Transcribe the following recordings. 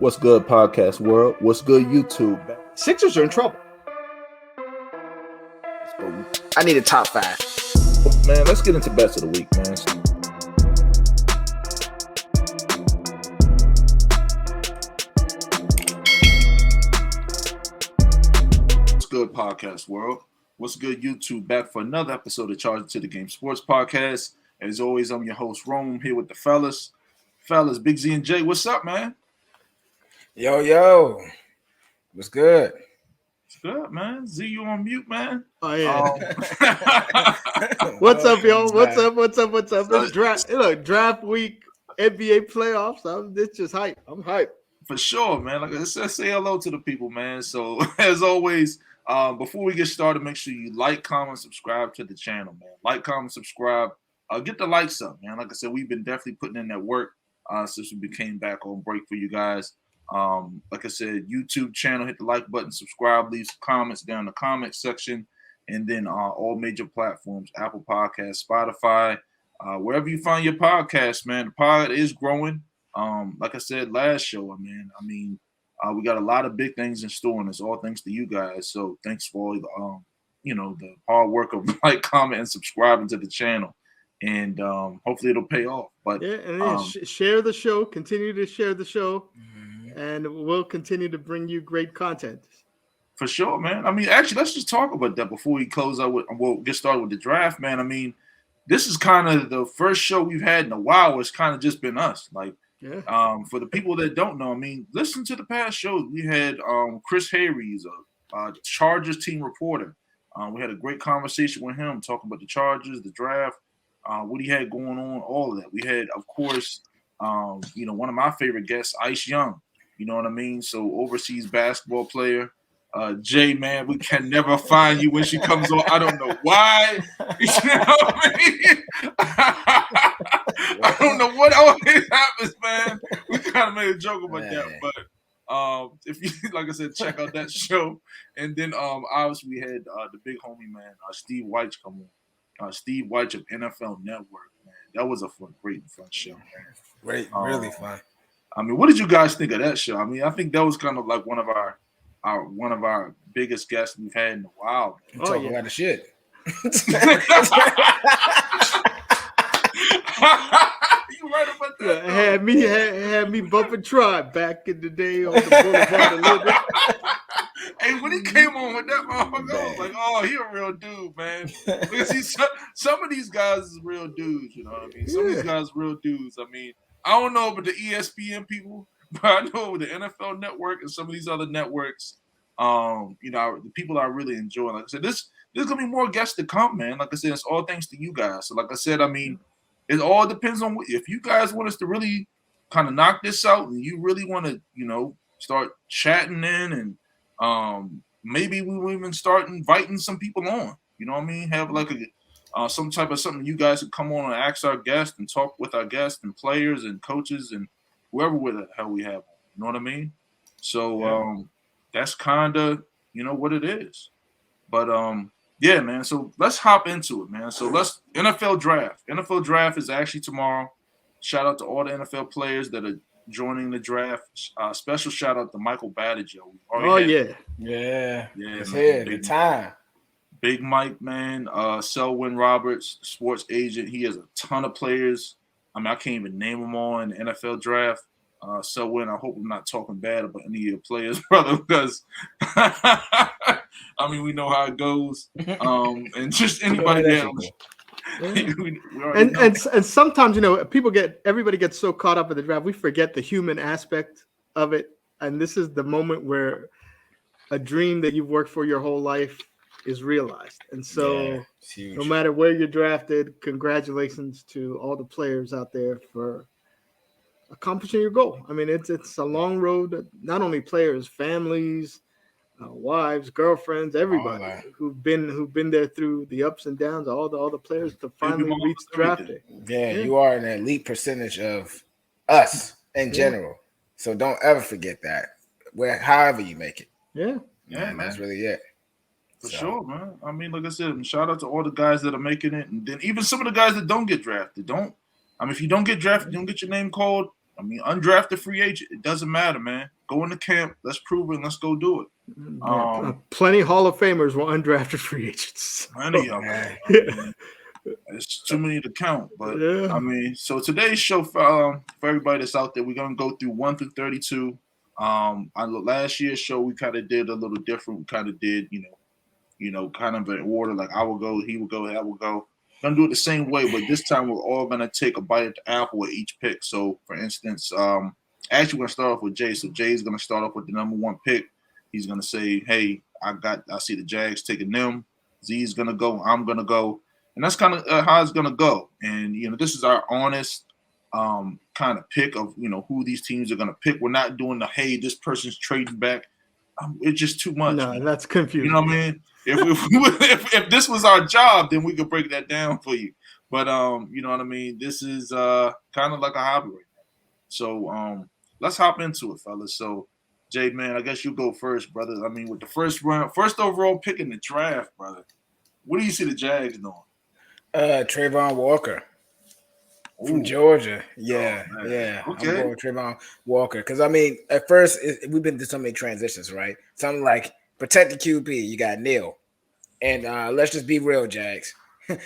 What's good, podcast world? What's good, YouTube? Sixers are in trouble. I need a top five. Man, let's get into best of the week, man. What's good, podcast world? What's good, YouTube? Back for another episode of Charge to the Game Sports Podcast. As always, I'm your host, Rome. I'm here with the fellas. Big Z and Jay, what's up, man? Yo, what's good? It's good, man. Z, you on mute, man? Oh yeah. What's up, yo? What's up? It's draft week, NBA playoffs. It's just hype. I'm hyped. For sure, man. Like, let's say hello to the people, man. So as always, before we get started, make sure you like, comment, subscribe to the channel, man. Like, comment, subscribe. Get the likes up, man. Like I said, we've been definitely putting in that work since we came back on break for you guys. Like I said, YouTube channel, hit the like button, subscribe, leave some comments down in the comment section, and then all major platforms, Apple Podcasts, Spotify, wherever you find your podcast, man. The pod is growing. Like I said last show, we got a lot of big things in store, and it's all thanks to you guys. So thanks for all the hard work of like, comment, and subscribing to the channel. And hopefully it'll pay off. But yeah, and share the show, continue to share the show. And we'll continue to bring you great content. For sure, man. Actually, let's just talk about that before we close out. We'll get started with the draft, man. This is kind of the first show we've had in a while. It's kind of just been us. For the people that don't know, listen to the past shows. We had Chris Hayries, a Chargers team reporter. We had a great conversation with him talking about the Chargers, the draft, what he had going on, all of that. We had, of course, one of my favorite guests, Ice Young. You know what I mean? So overseas basketball player. Jay, man, we can never find you when she comes on. I don't know why. You know what I mean? I don't know what always happens, man. We kind of made a joke about that. But if you, like I said, check out that show. And then obviously we had the big homie, man, Steve Weich come on. Steve Weich of NFL Network, man. That was a great and fun show, man. Great, really fun. What did you guys think of that show? I think that was kind of like one of our biggest guests we've had in a while. Talking a lot of shit. You right about that? Had me bumping Tribe back in the day on the boulevard a little bit. Hey, when he came on with that motherfucker, I was like, oh, he a real dude, man. Because some of these guys is real dudes, you know what I mean? Some of these guys are real dudes. I don't know about the ESPN people, but I know with the NFL Network and some of these other networks, the people I really enjoy. Like I said, there's gonna be more guests to come, man. Like I said, it's all thanks to you guys. So, like I said, it all depends on if you guys want us to really kind of knock this out, and you really want to, start chatting in, and maybe we will even start inviting some people on. You know what I mean? Have like some type of something you guys could come on and ask our guests and talk with our guests and players and coaches and whoever the hell we have. You know what I mean? So that's kind of, what it is. But yeah, man. So let's hop into it, man. So NFL draft. NFL draft is actually tomorrow. Shout out to all the NFL players that are joining the draft. Special shout out to Michael Badger. Yeah. It's here. The time. Big Mike, man, Selwyn Roberts, sports agent. He has a ton of players. I can't even name them all in the NFL draft. Selwyn, I hope I'm not talking bad about any of your players, brother, because, we know how it goes. And just anybody else. And sometimes, everybody gets so caught up in the draft, we forget the human aspect of it. And this is the moment where a dream that you've worked for your whole life is realized. And so no matter where you're drafted, congratulations to all the players out there for accomplishing your goal. It's a long road, not only players, families, wives, girlfriends, everybody who've been there through the ups and downs, all the players to finally reach draft day. Yeah, you are an elite percentage of us in general. So don't ever forget that. However you make it. Yeah, man. That's really it. For sure, man. Like I said, shout out to all the guys that are making it, and then even some of the guys that don't get drafted. If you don't get drafted, you don't get your name called. I mean, undrafted free agent. It doesn't matter, man. Go into camp. Let's prove it. Let's go do it. Plenty Hall of Famers were undrafted free agents. Plenty of them. I mean, it's too many to count. But I mean, so today's show for everybody that's out there, we're gonna go through 1 through 32. On last year's show, we kind of did a little different. We kind of did, kind of in order. Like I will go, he will go, I will go. Gonna do it the same way, but this time we're all gonna take a bite at the apple at each pick. So, for instance, actually, we're gonna start off with Jay. So Jay's gonna start off with the number 1 pick. He's gonna say, "Hey, I see the Jags taking them. Z's gonna go. I'm gonna go." And that's kind of how it's gonna go. And this is our honest kind of pick of who these teams are gonna pick. We're not doing the hey, this person's trading back. It's just too much. No, that's confusing. You know what I mean? If this was our job, then we could break that down for you. But you know what I mean? This is kind of like a hobby right now. So let's hop into it, fellas. So Jay, man, I guess you go first, brother. I mean, with the first overall pick in the draft, brother. What do you see the Jags doing? Trayvon Walker from Georgia. Yeah. Okay. I'm going with Trayvon Walker because I mean, at first we've been through so many transitions, right? Something like protect the QB. You got Neil, and let's just be real, Jags.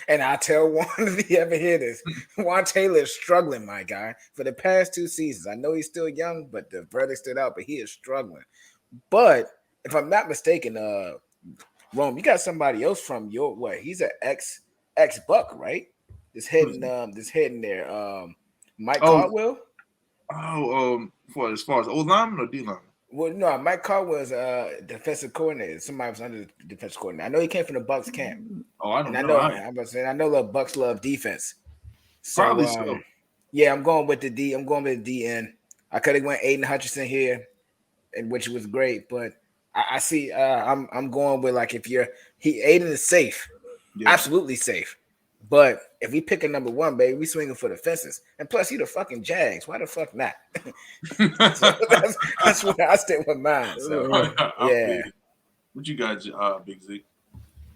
And I tell Juan if he ever hear this, Juan Taylor is struggling, my guy, for the past 2 seasons. I know he's still young, but the verdict stood out. But he is struggling. But if I'm not mistaken, Rome, you got somebody else from your what? He's an ex Buck, right? This heading there. Mike Caldwell. As far as O lineman or D lineman? Well, no, Mike Caldwell's defensive coordinator. Somebody was under the defensive coordinator. I know he came from the Bucks camp. Oh, I don't know. I know the Bucks love defense. So, probably so. Yeah, I'm going with the D. I'm going with the DN. I could have went Aiden Hutchinson here, and which was great, but I see. I'm going with like Aiden is safe, absolutely safe. But if we pick a number 1, baby, we swinging for the fences. And plus, he the fucking Jags. Why the fuck not? So that's where I stay with mine. So, yeah. What you got, Big Z?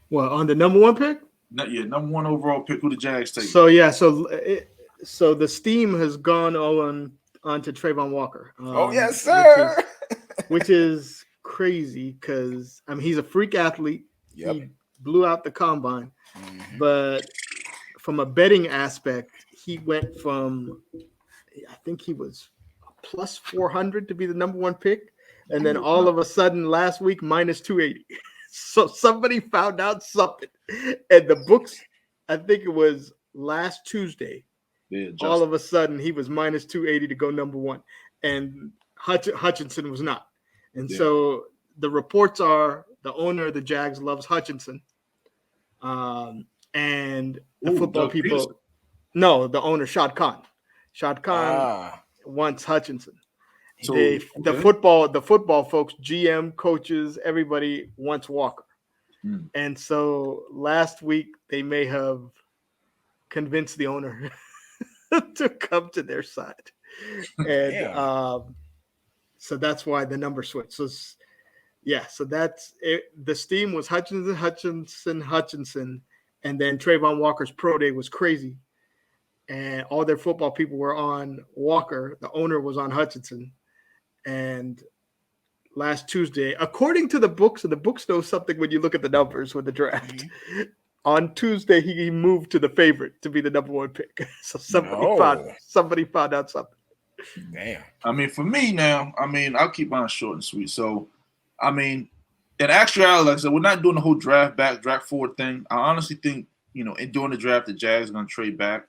Well, on the number 1 pick? Number 1 overall pick. Who the Jags take? So yeah, so the steam has gone on to Trayvon Walker. Yes, sir. Which is crazy because I mean he's a freak athlete. Yep. He blew out the combine, but from a betting aspect, he went from I think he was plus 400 to be the number 1 pick, and then all of a sudden last week minus 280. So somebody found out something, and the books, I think it was last Tuesday. All of a sudden he was minus 280 to go number 1, and Hutchinson was not. And so the reports are the owner of the Jags loves Hutchinson. And the football people, Peterson. No, the owner, Shad Khan. Shad Khan wants Hutchinson. So, the football folks, GM, coaches, everybody wants Walker. And so last week they may have convinced the owner to come to their side. And so that's why the number switched. So so that's it. The steam was Hutchinson, and then Trayvon Walker's pro day was crazy. And all their football people were on Walker. The owner was on Hutchinson. And last Tuesday, according to the books, and the books know something when you look at the numbers with the draft, on Tuesday he moved to the favorite to be the number 1 pick. So somebody found out something. Damn. I mean, for me now, I mean, I'll keep mine short and sweet. So, I mean, in actuality, like I said, we're not doing the whole draft forward thing. I honestly think, in doing the draft, the Jags are going to trade back,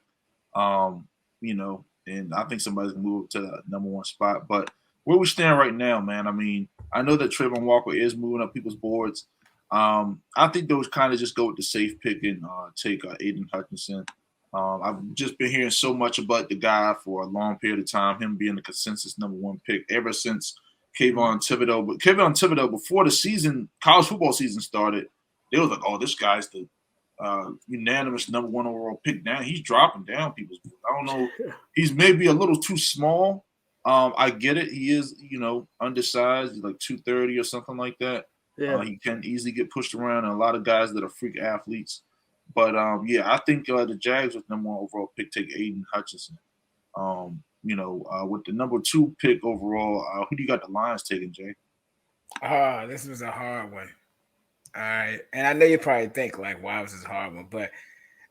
and I think somebody's going to move to the number 1 spot. But where we stand right now, man, I mean, I know that Trayvon Walker is moving up people's boards. I think those kind of just go with the safe pick and take Aiden Hutchinson. I've just been hearing so much about the guy for a long period of time, him being the consensus number 1 pick ever since Kayvon Thibodeau. But Kayvon Thibodeau, before the college football season started, they was like, oh, this guy's the unanimous number 1 overall pick. Now he's dropping down people's boards. I don't know. He's maybe a little too small. I get it. He is, undersized. He's like 230 or something like that. Yeah. He can easily get pushed around, and a lot of guys that are freak athletes. But, I think the Jags with number 1 overall pick take Aiden Hutchinson. with the number 2 pick overall, who do you got the Lions taking, Jay? This was a hard one. All right, and I know you probably think like, why was this a hard one? But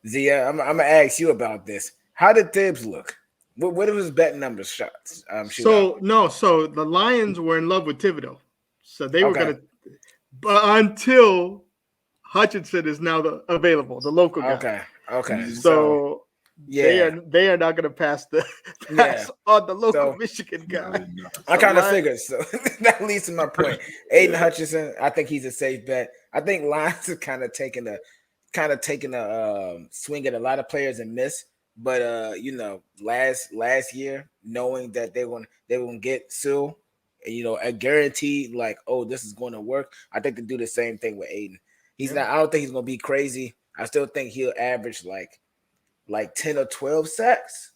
Zia, I'm gonna ask you about this. How did Thibs look? What was his bet numbers shots? So the Lions were in love with Thibodeau, so they were gonna, but until Hutchinson is now available, the local guy. Okay. So they are not going to pass on the local Michigan guy. I kind of figured. So that leads to my point. Aiden Hutchinson, I think he's a safe bet. I think Lions are kind of taking a swing at a lot of players and miss. But last year, knowing that they were gonna get Sue, a guarantee like, oh, this is going to work. I think they do the same thing with Aiden. He's not. I don't think he's gonna be crazy. I still think he'll average like 10 or 12 sacks.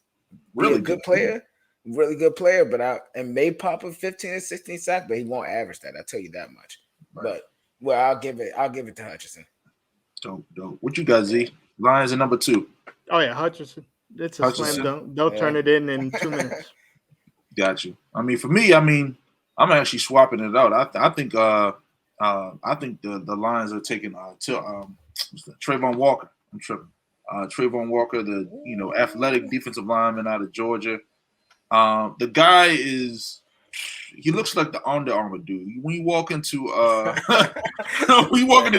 Really good player, really good player. But may pop a 15 or 16 sacks, but he won't average that. I tell you that much. Right. But I'll give it to Hutchinson. Dope. What you got, Z? Lions are number 2. Oh yeah, Hutchinson. It's a slam dunk. They'll turn it in 2 minutes. Got you. I mean, for me, I'm actually swapping it out. I think the Lions are taking Trayvon Walker. I'm tripping. Trayvon Walker, the athletic defensive lineman out of Georgia. The guy he looks like the Under Armour dude. When you walk into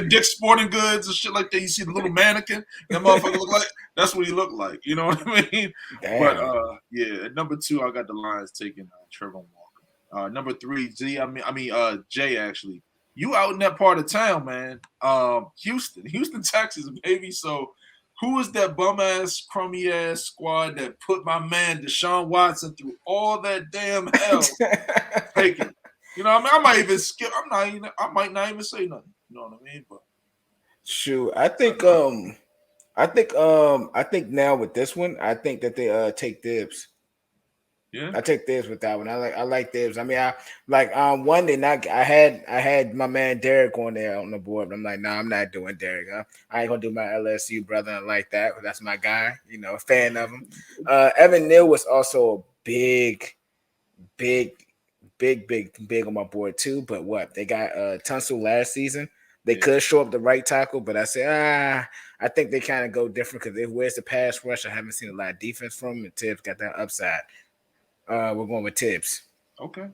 Dick's Sporting Goods and shit like that, you see the little mannequin. That motherfucker look like that's what he looked like. You know what I mean? Damn. But at number 2, I got the Lions taking Trayvon Walker. Number 3, Jay, actually. You out in that part of town, man. Houston, Texas, baby. So who is that bum-ass, crummy-ass squad that put my man Deshaun Watson through all that damn hell? Take it. I might even skip. I might not even say nothing. You know what I mean? But shoot, I think now with this one, I think that they take Thibs. Yeah, I take Thibs with that one. I like Thibs. I mean, one day I had my man Derek on there on the board, but I'm like, nah, I'm not doing Derek. I ain't gonna do my LSU brother like that. That's my guy. A fan of him. Evan Neal was also a big on my board too. But what they got Tunsil last season. They could show up the right tackle, but I say, I think they kind of go different because where's the pass rush? I haven't seen a lot of defense from him, and Tibbs got that upside. We're going with Tibbs. Okay.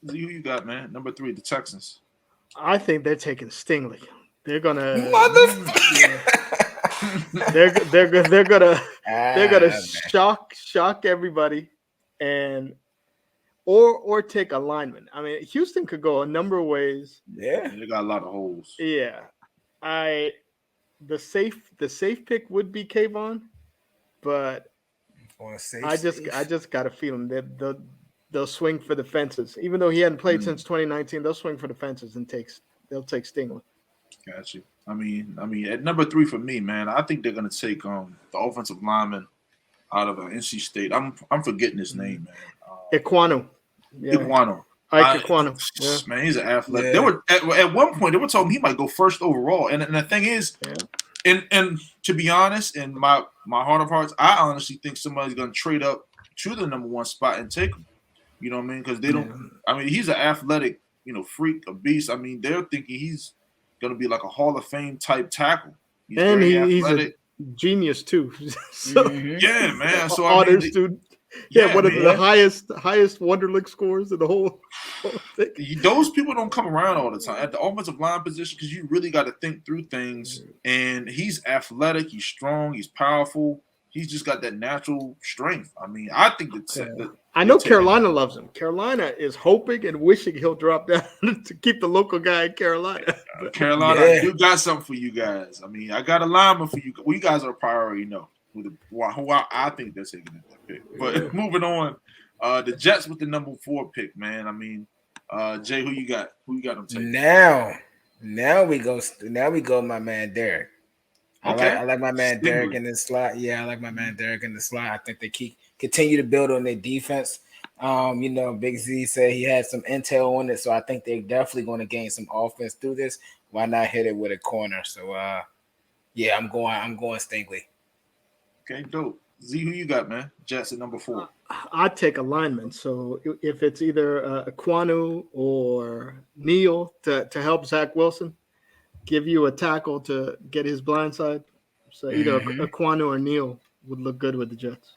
Who you got, man? Number 3, the Texans. I think they're taking Stingley. They're gonna they're gonna shock everybody, and or take a lineman. I mean, Houston could go a number of ways. Yeah, they got a lot of holes. Yeah, the safe pick would be Kayvon, but I just got a feeling that they'll swing for the fences. Even though he hadn't played since 2019, they'll swing for the fences and they'll take Stingley. Got you. I mean, at number 3 for me, man, I think they're gonna take the offensive lineman out of NC State. I'm forgetting his name, man. Ekwonu. Yeah. Ekwonu. Ike Ekwonu. Yeah. Man, he's an athlete. Yeah. They were at one point they were talking he might go first overall, and the thing is. Yeah. And to be honest, in my heart of hearts, I honestly think somebody's going to trade up to the number 1 spot and take him. You know what I mean? Because they don't. I mean, he's an athletic, freak, a beast. I mean, they're thinking he's going to be like a Hall of Fame type tackle. He's a genius too. So, yeah, man. So honor student. Yeah, one of the highest Wonderlic scores in the whole thing. Those people don't come around all the time at the offensive line position because you really got to think through things. And he's athletic, he's strong, he's powerful. He's just got that natural strength. I mean, I think I know Carolina loves him. Carolina is hoping and wishing he'll drop down to keep the local guy in Carolina. Carolina, I do got something for you guys. I mean, I got a lineman for you. Well, you guys are a priority, who I think they're taking that pick. But moving on, the Jets with the number 4 pick, man. I mean, Jay, who you got? Who you got them taking? Now we go, my man Derek. Okay. I like my man Derek in the slot. Yeah, I like my man Derek in the slot. I think they continue to build on their defense. Big Z said he had some intel on it, so I think they're definitely going to gain some offense through this. Why not hit it with a corner? So, I'm going Stingley. Okay, dope. Z, who you got, man? Jets at number 4. I'd take a lineman. So if it's either Aquanu or Neal to help Zach Wilson, give you a tackle to get his blind side. So either Aquanu or Neal would look good with the Jets.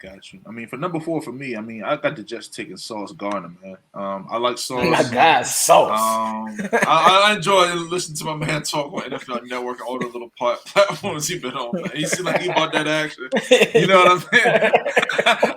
Got you. I mean, for number 4 for me, I mean, I got the Jets taking Sauce Gardner, man. I like Sauce. Oh my God, Sauce. I enjoy listening to my man talk on NFL Network and all the little platforms he's been on, man. He seems like he bought that action. You know what I'm saying?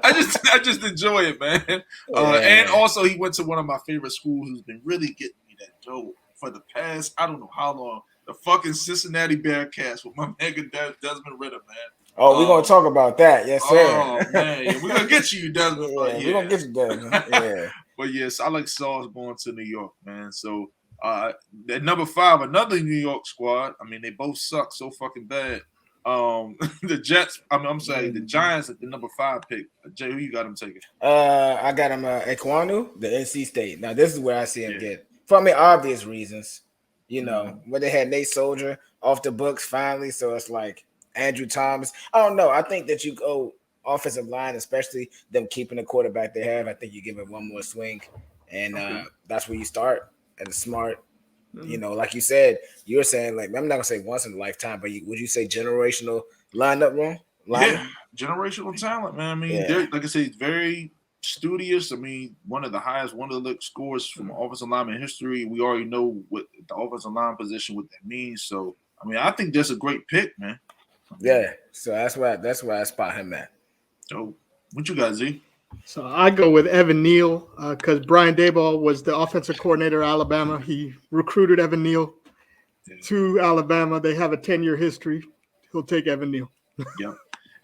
I just enjoy it, man. And also, he went to one of my favorite schools who's been really getting me that dough for the past, I don't know how long. The fucking Cincinnati Bearcats with my man Desmond Ritter, man. Oh, we're gonna talk about that, yes, sir. Oh man, yeah, we're gonna get you, Desmond. We're gonna get you, Desmond. Yeah. But yes, I like Sauce going to New York, man. So at number 5, another New York squad. I mean, they both suck so fucking bad. The Jets. I'm sorry, the Giants at the number 5 pick. Jay, who you got him taking? I got him Aquanu, the NC State. Now this is where I see him get for obvious reasons. You know, where they had Nate Soldier off the books finally, so it's like Andrew Thomas. I don't know. I think that you go offensive line, especially them keeping the quarterback they have. I think you give it one more swing, and that's where you start. And it's smart, you know, like you said, you were saying like I'm not gonna say once in a lifetime, but would you say generational lineup wrong? Yeah, generational talent, man. I mean, like I said, very studious. I mean, one of the scores from offensive lineman history. We already know what the offensive line position, what that means. So, I mean, I think that's a great pick, man. Yeah, so that's where I spot him at. So, what you got, Z? So I go with Evan Neal because Brian Daboll was the offensive coordinator at Alabama. He recruited Evan Neal to Alabama. They have a 10-year history. He'll take Evan Neal. Yeah.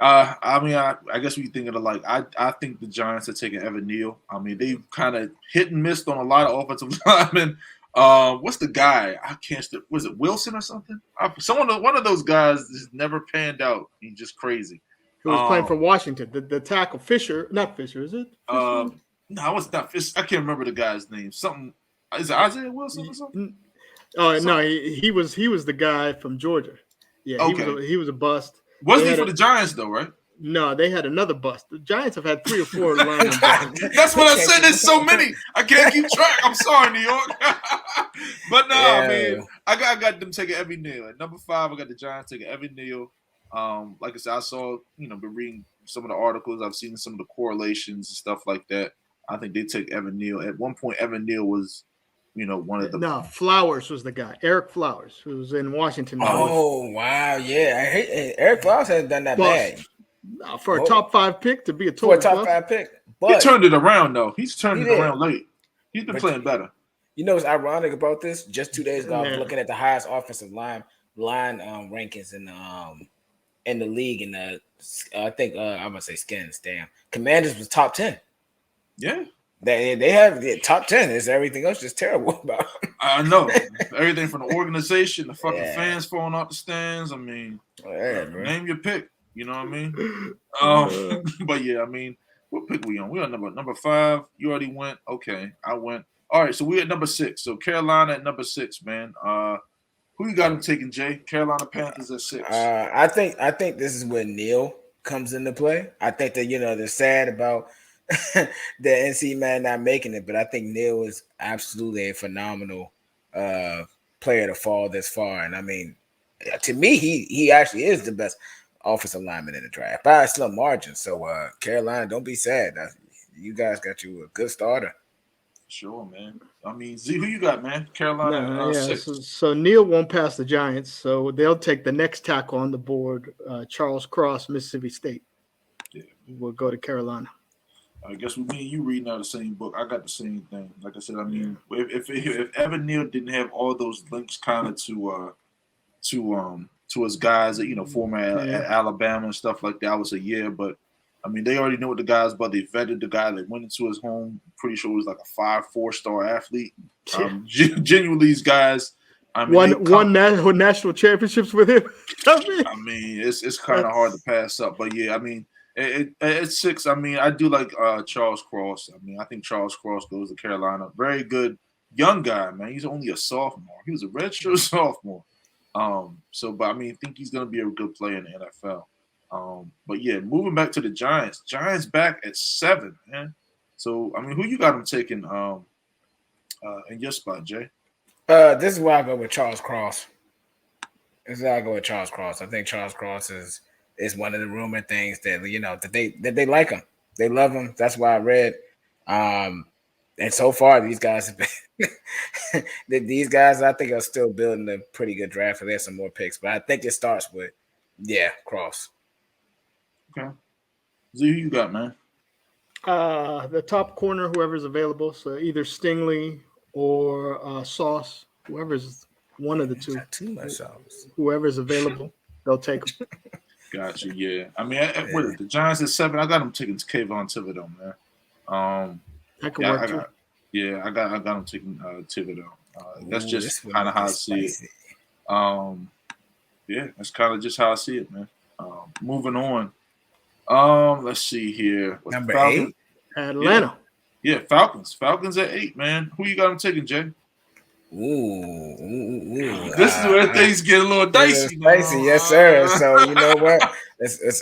I mean, I guess we think of it like I think the Giants are taking Evan Neal. I mean, they've kind of hit and missed on a lot of offensive linemen. What's the guy? I can't. Was it Wilson or something? One of those guys just never panned out. He's just crazy. He was playing for Washington. The tackle not Fisher, is it? No, it's not Fisher. I can't remember the guy's name. Something. Is it Isaiah Wilson or something? Oh no, he was the guy from Georgia. Yeah, he was a bust. Wasn't he for the Giants though, right? No, they had another bust. The Giants have had 3 or 4 linemen. That's what I said. There's so many. I can't keep track. I'm sorry, New York. But no, I mean, I got them taking Evan Neal. At number 5, I got the Giants taking Evan Neal. Like I said, I saw, been reading some of the articles. I've seen some of the correlations and stuff like that. I think they take Evan Neal. At one point, Evan Neal was, one of the. No, Flowers was the guy. Eric Flowers, who was in Washington. Oh, wow. Yeah. Eric Flowers hasn't done that bad. No, for a top 5 pick to be a total top 5 pick. But he turned it around, though. He's turned it around late. He's been playing better. You know what's ironic about this? Just 2 days ago, I was looking at the highest offensive line rankings in the league, and I think I'm gonna say Skins. Damn, Commanders was top 10. Yeah, they have top 10. Is everything else just terrible about? I know everything from the organization, the fucking fans falling out the stands. I mean, name your pick. You know what I mean? But yeah, I mean, what pick we on? We on number 5. You already went. Okay, I went. All right, so we at number 6. So Carolina at number 6, man. Who you got him taking, Jay? Carolina Panthers at 6. I think this is where Neal comes into play. I think that they're sad about the NC man not making it, but I think Neal is absolutely a phenomenal player to fall this far. And I mean, to me, he actually is the best offensive lineman in the draft by a slim margin. So Carolina, don't be sad. You guys got you a good starter. Sure, man. I mean, Z, who you got, man? Carolina. 6. So Neal won't pass the Giants, so they'll take the next tackle on the board, Charles Cross, Mississippi State. Yeah. We'll go to Carolina. I guess with me and you reading out the same book, I got the same thing. Like I said, I mean, if Evan Neal didn't have all those links kind of to his guys that former at Alabama and stuff like that, I would say but. I mean, they already know what the guy's about. They vetted the guy that went into his home. Pretty sure he was like a 5-4-star athlete. Genuinely, these guys. I mean, won national championships with him. I mean, it's kind of hard to pass up. But yeah, I mean, at 6, I mean, I do like Charles Cross. I mean, I think Charles Cross goes to Carolina. Very good young guy, man. He's only a sophomore. He was a redshirt sophomore. But I mean, I think he's going to be a good player in the NFL. But yeah, moving back to the Giants. Giants back at 7, man. So I mean, who you got them taking in your spot, Jay? This is where I go with Charles Cross. I think Charles Cross is one of the rumored things that that they like him. They love him. That's why I read. And so far these guys have been these guys I think are still building a pretty good draft. There's some more picks, but I think it starts with Cross. Okay. Z, who you got, man? The top corner, whoever's available. So either Stingley or Sauce, whoever's one of the two. Not too much sauce. Whoever's available, they'll take them. Gotcha. Yeah. I mean, what, the Giants at 7. I got them taking Kayvon Thibodeau, man. That could work too. I got them taking Thibodeau. That's just kind of how I see it. Yeah, that's kind of just how I see it, man. Moving on. Let's see here. Number 8, Atlanta. Yeah, Falcons. Falcons at 8, man. Who you got them taking, Jay? Ooh. This is where things get a little dicey. Dicey, yes, sir. So you know what?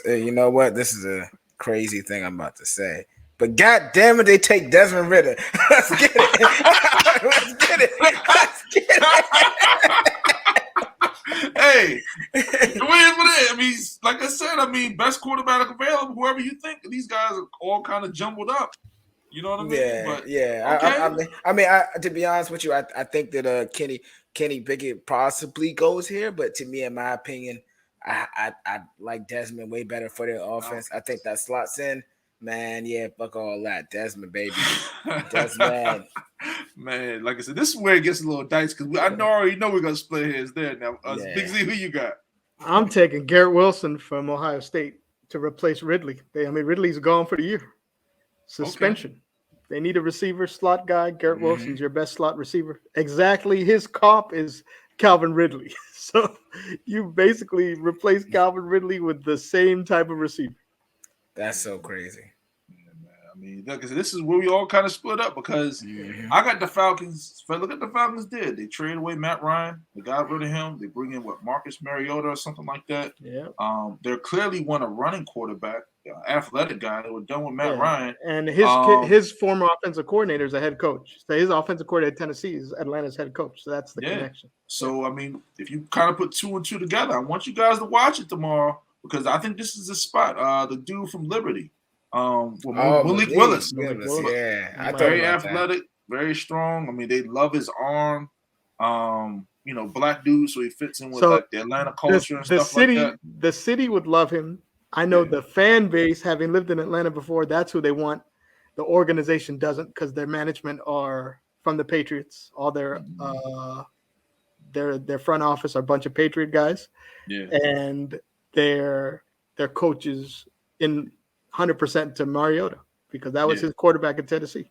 You know what? This is a crazy thing I'm about to say. But God damn it, they take Desmond Ridder. Let's get it. Let's get it. Hey, I mean, like I said, best quarterback available. Whoever you think, these guys are all kind of jumbled up. You know what I mean? To be honest with you, I think that Kenny Pickett possibly goes here, but to me, in my opinion, I like Desmond way better for their offense. I think that slots in. Man, yeah, fuck all that. Desmond, baby. Desmond. Man, like I said, this is where it gets a little dicey because I already know we're going to split hairs there now. Big Z, who you got? I'm taking Garrett Wilson from Ohio State to replace Ridley. Ridley's gone for the year. Suspension. Okay. They need a receiver, slot guy. Garrett Wilson's your best slot receiver. Exactly. His comp is Calvin Ridley. So you basically replace Calvin Ridley with the same type of receiver. That's so crazy. Yeah, man. I mean, look, this is where we all kind of split up because I got the Falcons. Look what the Falcons did. They traded away Matt Ryan. They got rid of him. They bring in Marcus Mariota or something like that. Yeah. They're clearly want a running quarterback, athletic guy. They were done with Matt Ryan. And his former offensive coordinator is a head coach. So his offensive coordinator at Tennessee is Atlanta's head coach. So that's the connection. So, I mean, if you kind of put 2 and 2 together, I want you guys to watch it tomorrow. Because I think this is a spot. The dude from Liberty, Malik Willis. Yeah, very athletic, very strong. I mean, they love his arm. Black dude, so he fits in with like the Atlanta culture and stuff like that. The city would love him. I know the fan base, having lived in Atlanta before, that's who they want. The organization doesn't, because their management are from the Patriots. All their front office are a bunch of Patriot guys. Yeah, and their coaches in 100% to Mariota because that was his quarterback in Tennessee.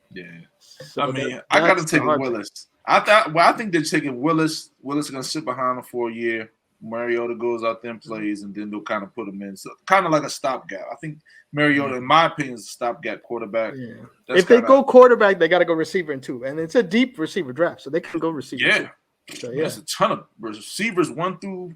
Yeah, so I mean, I got to take Willis. I think they're taking Willis. Willis is going to sit behind him for a year. Mariota goes out there and plays, and then they'll kind of put him in, so kind of like a stopgap. I think Mariota, in my opinion, is a stopgap quarterback. Yeah. If they go quarterback, they got to go receiver in 2, and it's a deep receiver draft, so they can go receiver. Yeah, so, there's a ton of receivers 1 through.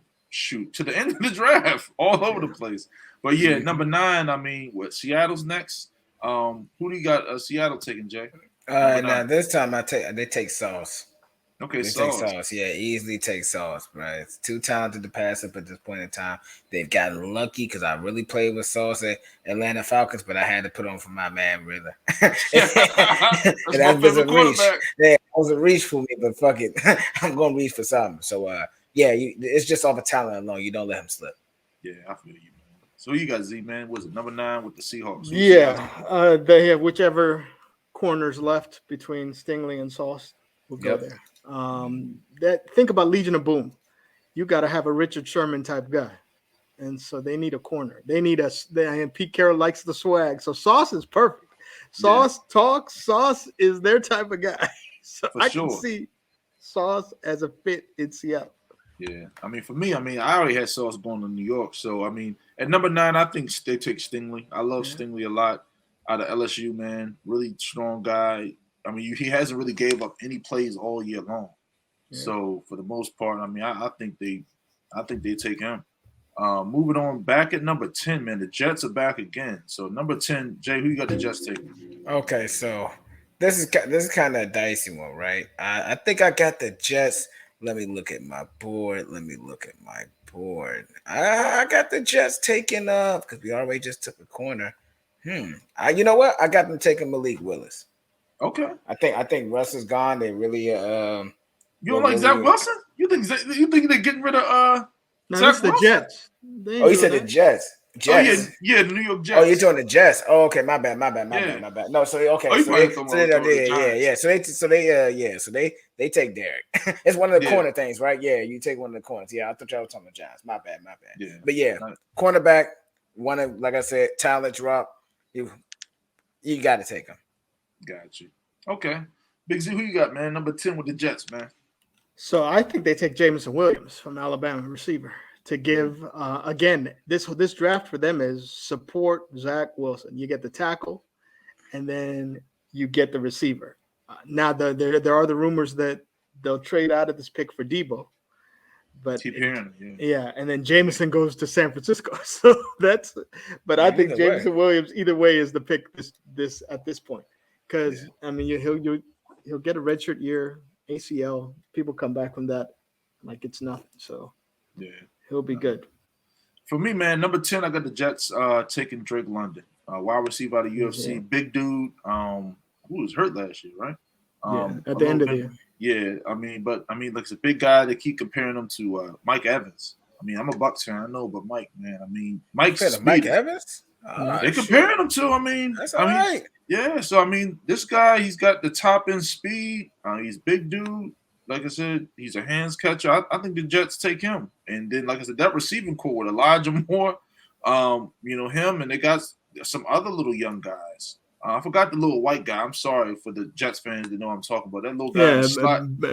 To the end of the draft, all over the place. But number 9. I mean, Seattle's next? Who do you got? Seattle taking, Jay? Now this time they take Sauce. Okay, Sauce. Yeah, easily take Sauce, right? It's too talented to pass up at this point in time. They've gotten lucky because I really played with Sauce at Atlanta Falcons, but I had to put on for my man Ridder. That was a reach. Yeah, it was a reach for me, but fuck it, I'm gonna reach for something. So it's just off of talent alone. You don't let him slip. Yeah, I feel you, man. So you got Z, man. Was it number 9 with the Seahawks? They have whichever corners left between Stingley and Sauce. We'll go there. Think about Legion of Boom. You got to have a Richard Sherman type guy, and so they need a corner. They need and Pete Carroll likes the swag, so Sauce is perfect. Sauce talks. Sauce is their type of guy. So I can see Sauce as a fit in Seattle. Yeah, I mean, for me, I already had Sauce going to New York. So, I mean, at number 9, I think they take Stingley. I love Stingley a lot out of LSU, man. Really strong guy. I mean, he hasn't really gave up any plays all year long. Yeah. So, for the most part, I mean, I think they take him. Moving on, back at number 10, man. The Jets are back again. So number 10, Jay, who you got the Jets taking? Okay, so this is kind of a dicey one, right? I think I got the Jets. Let me look at my board. I got the Jets taking up because we already just took a corner. You know what? I got them taking Malik Willis. Okay. I think Russ is gone. They really you don't like Zach Wilson? You think they're getting rid of No, Zach Wilson? The Jets. Oh, you said the Jets. Jets. Oh, yeah, the New York Jets. Oh, you're doing the Jets. Oh, okay, my bad. No, so okay, so they take Derek. It's one of the corner things, right? Yeah, you take one of the corners. Yeah, I thought y'all were talking about Giants. My bad. Yeah. But yeah, cornerback, one of, like I said, talent drop. You got to take him. Got you. Okay, Big Z, who you got, man? Number 10 with the Jets, man. So I think they take Jameson Williams from Alabama, receiver, to give again. This draft for them is support Zach Wilson. You get the tackle, and then you get the receiver. Now there are the rumors that they'll trade out of this pick for Debo, but and then Jameson goes to San Francisco. So that's. But I think Jameson Williams either way is the pick this at this point, because I mean he'll get a redshirt year. ACL, people come back from that like it's nothing. So he'll be good. For me, man, number 10, I got the Jets taking Drake London, wide receiver out of UFC, big dude, who was hurt last year, right? At the end of the year. Yeah, I mean, like it's a big guy. They keep comparing him to Mike Evans. I mean, I'm a Bucs fan, I know, but Mike, man, I mean, Mike's Mike Evans. They comparing him to. I mean, that's all right. Yeah, so I mean, this guy, he's got the top end speed. He's big dude. Like I said, he's a hands catcher. I think the Jets take him. And then, like I said, that receiving core with Elijah Moore, him, and they got some other little young guys. I forgot the little white guy. I'm sorry for the Jets fans that know what I'm talking about. That little guy.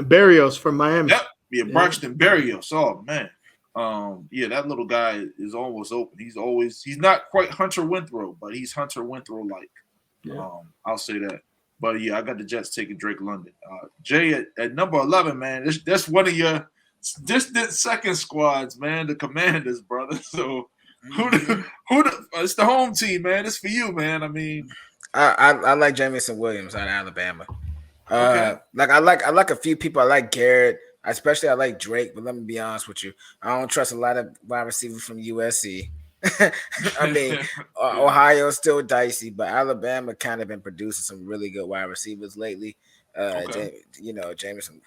Berrios from Miami. Yep. Yeah, Braxton Berrios. Oh, man. That little guy is almost open. He's not quite Hunter Winthrow, but he's Hunter Winthrow-like. Yeah. I'll say that. But yeah, I got the Jets taking Drake London. Jay at number 11, man. That's one of your distant second squads, man. The Commanders, brother. So it's the home team, man. It's for you, man. I mean, I like Jameson Williams out of Alabama. I like a few people. I like Garrett. Especially, I like Drake. But let me be honest with you, I don't trust a lot of wide receivers from USC. I mean, Ohio's still dicey, but Alabama kind of been producing some really good wide receivers lately. Jameson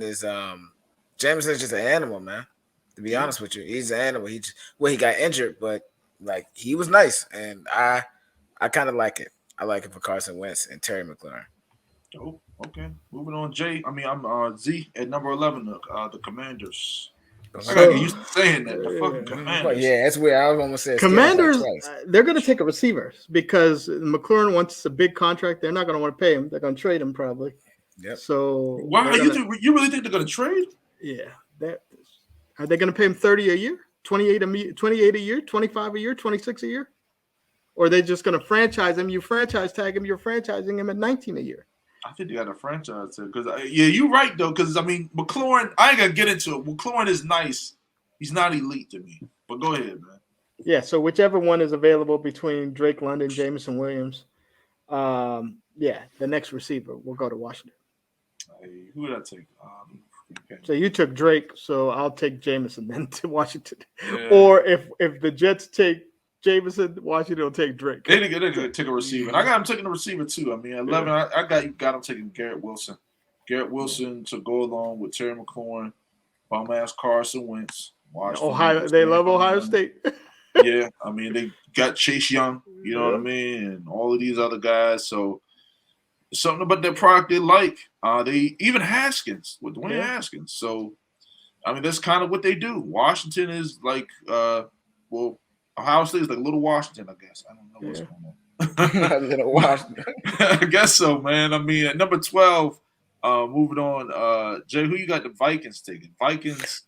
is just an animal, man. To be honest with you, he's an animal. He got injured, but like he was nice, and I kind of like it. I like it for Carson Wentz and Terry McLaurin. Oh, okay. Moving on, Jay. I mean, I'm Z at number 11. The Commanders. I gotta get used to saying that. The fucking Commanders. Yeah, that's weird. I was almost saying Commanders. They're going to take a receiver because McLaurin wants a big contract. They're not going to want to pay him. They're going to trade him probably. Yep. So why you really think they're going to trade? Yeah. Are they going to pay him 30 a year, 28 a year, 25 a year, 26 a year, or are they just going to franchise him? You franchise tag him. You're franchising him at 19 a year. I think they got a franchise too. Because you're right though. Because I mean, McLaurin, I ain't gonna get into it. McLaurin is nice. He's not elite to me. But go ahead, man. Yeah. So whichever one is available between Drake London, Jameson Williams, the next receiver will go to Washington. Who would I take? So you took Drake, so I'll take Jameson then to Washington. Yeah. Or if the Jets take Jameson, Washington will take Drake. They're gonna take a receiver. And I got him taking a receiver too. I mean, 11. Yeah. I got him taking Garrett Wilson. Garrett Wilson to go along with Terry McLaurin, bum ass Carson Wentz. Ohio, they love Ohio State. Yeah, I mean they got Chase Young. You know what I mean, and all of these other guys. So something about their product they like. They even Haskins with Dwayne Haskins. So I mean that's kind of what they do. Washington is like Ohio State is like Little Washington, I guess. I don't know what's going on. Little Washington. I guess so, man. I mean, at number 12, moving on. Jay, who you got the Vikings taking? Vikings.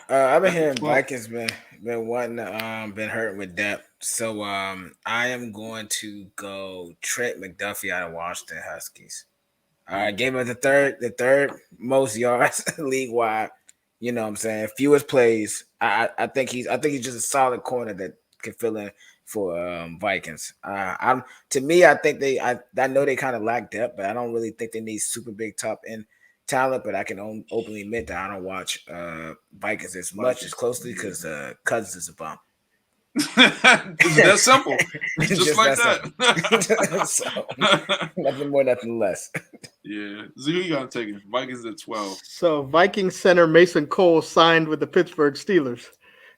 I've been hearing Vikings been hurting with depth. So I am going to go Trent McDuffie out of Washington Huskies. I gave him the third most yards league wide. You know what I'm saying? Fewest plays. I think he's just a solid corner that can fill in for Vikings. To me, I think I know they kind of lack depth, but I don't really think they need super big top end talent. But I can openly admit that I don't watch Vikings as much as closely because Cousins is a bum. Is it that simple? It's just like that. So, nothing more, nothing less. Yeah. So who you got taking? Vikings at 12. So Vikings center Mason Cole signed with the Pittsburgh Steelers.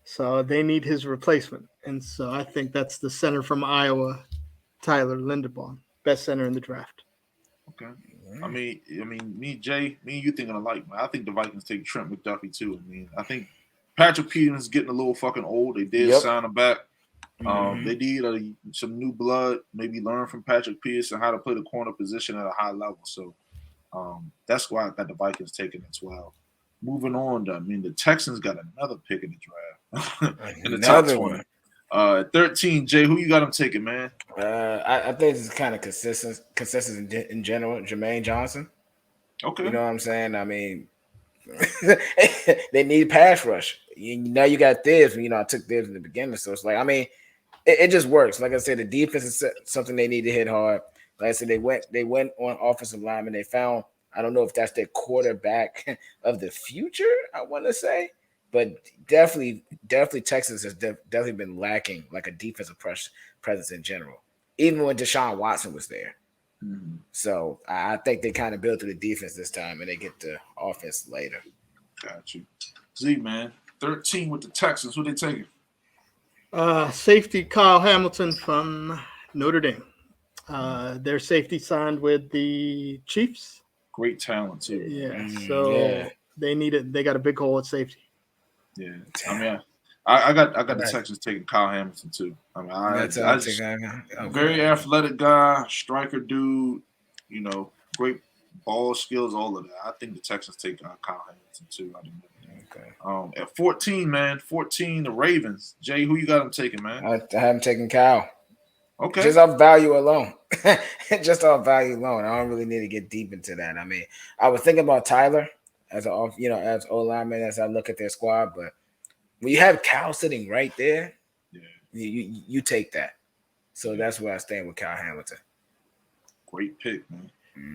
So they need his replacement. And so I think that's the center from Iowa, Tyler Linderbaum. Best center in the draft. Okay. I mean, me and you thinking alike, man. I think the Vikings take Trent McDuffie too. I mean, I think Patrick Peterson's getting a little fucking old. They did sign him back. They need some new blood. Maybe learn from Patrick Peterson how to play the corner position at a high level. So that's why I got the Vikings taking at 12. Moving on, the Texans got another pick in the draft. In the top 20. 13, Jay, who you got them taking, man? I think this is kind of consistent in general. Jermaine Johnson. Okay. You know what I'm saying? I mean, they need pass rush. Now you got Thibs. I took Thibs in the beginning, so it's like, I mean, it just works. Like I said, the defense is something they need to hit hard. Like I said, they went on offensive lineman. They found, I don't know if that's their quarterback of the future, I want to say, but definitely Texas has definitely been lacking like a defensive presence in general, even when Deshaun Watson was there. Mm-hmm. So I think they kind of built through the defense this time, and they get the offense later. Got you. Z, man, 13 with the Texans. Who they taking? Safety Kyle Hamilton from Notre Dame. Their safety signed with the Chiefs. Great talent too. Yeah, so they need it. They got a big hole at safety. Yeah, I mean, I got the Texans taking Kyle Hamilton too. I mean, very athletic guy, striker dude. Great ball skills, all of that. I think the Texans take Kyle Hamilton too. Okay. At 14, man, the Ravens. Jay, who you got them taking, man? I haven't taken Kyle. Okay. Just off value alone. Just off value alone. I don't really need to get deep into that. I mean, I was thinking about Tyler as as O-lineman as I look at their squad, but when you have Kyle sitting right there, you take that. So that's where I stand with Kyle Hamilton. Great pick, man.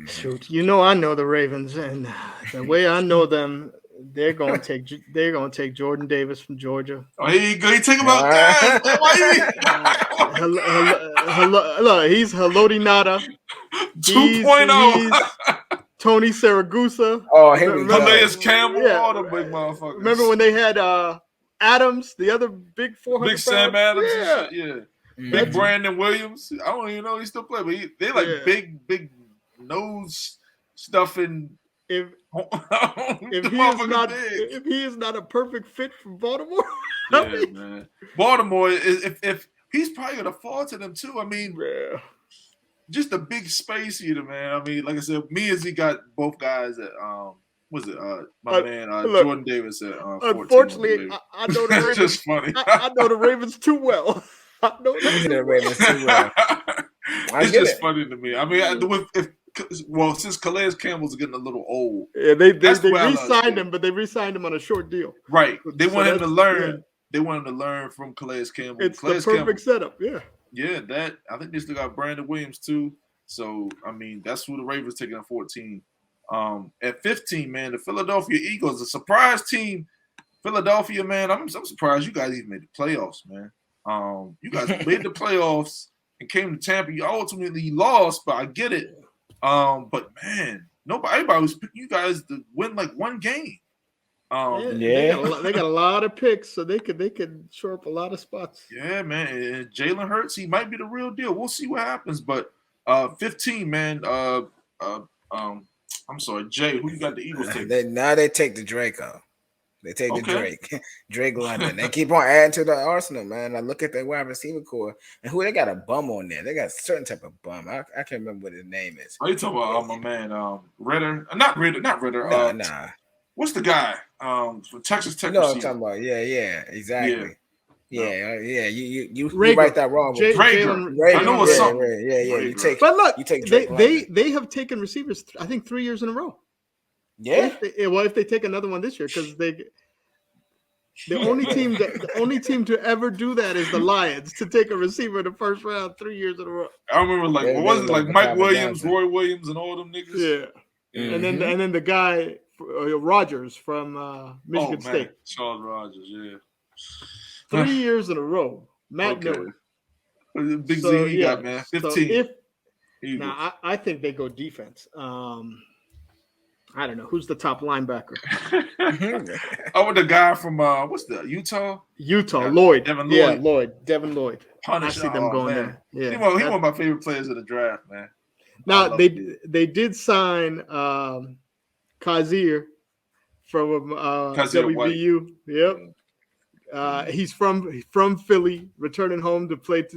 Shoot, I know the Ravens, and the way I know them, they're going to take Jordan Davis from Georgia. Oh, here you go. You take him out there. Look, he's Haloti Nada. 2.0. Tony Saragusa. Oh, here we go. Calais Campbell. All the big motherfuckers. Remember when they had Adams, the other big 400 Big Sam pound? Adams and shit, yeah. Big Brandon Williams. I don't even know he still play, but they like big nose stuffing. If he is not a perfect fit for Baltimore, man. Baltimore if he's probably gonna fall to them too. I mean, just a big space eater, man. I mean, like I said, me and Z got both guys at Jordan Davis at 14. Unfortunately, I know the Ravens. Just funny. I know the Ravens too well. The Ravens too well. It's just funny to me. I mean, since Calais Campbell's getting a little old, they re-signed him, but they re-signed him on a short deal. Right. They want him to learn. Yeah. They want him to learn from Calais Campbell. It's Calais the perfect setup. Yeah. Yeah, that I think they still got Brandon Williams too. So I mean, that's who the Ravens taking at 14. At 15, man, the Philadelphia Eagles, a surprise team. Philadelphia, man, I'm surprised you guys even made the playoffs, man. You guys made the playoffs and came to Tampa. You ultimately lost, but I get it. But man, everybody was picking you guys to win like one game. They got a lot of picks, so they could shore up a lot of spots. Yeah, man. And Jalen Hurts, he might be the real deal. We'll see what happens. But 15, man. I'm sorry, Jay. Who you got the Eagles taking? Now they take the Draco. They take the Drake London. They keep on adding to the arsenal, man. I look at their wide receiver core, and they got a bum on there. They got a certain type of bum. I can't remember what his name is. Are you talking about my man Ritter? Not Ritter. Nah. What's the guy? From Texas Tech. No, I'm talking about. Yeah, exactly. Yeah. You Rager. write that wrong. Rager. I know what's something. Yeah. Rager. You take. But look, you take they have taken receivers. I think 3 years in a row. Yeah. If they take another one this year, because the only team to ever do that is the Lions, to take a receiver in the first round 3 years in a row. I remember what was it like Mike Williams, Johnson. Roy Williams, and all them niggas. Yeah. Mm-hmm. And then the guy Rogers from Michigan State. Charles Rogers, yeah. 3 years in a row. Matt Miller. Big Z he got, man. 15. So I think they go defense. I don't know who's the top linebacker. With the guy from what's the Utah? Lloyd. Devin Lloyd. Yeah, Devin Lloyd. Punish. I see them going there. Yeah, he one of my favorite players of the draft, man. Now they did sign Kazir from WVU. Yep. He's from Philly, returning home to play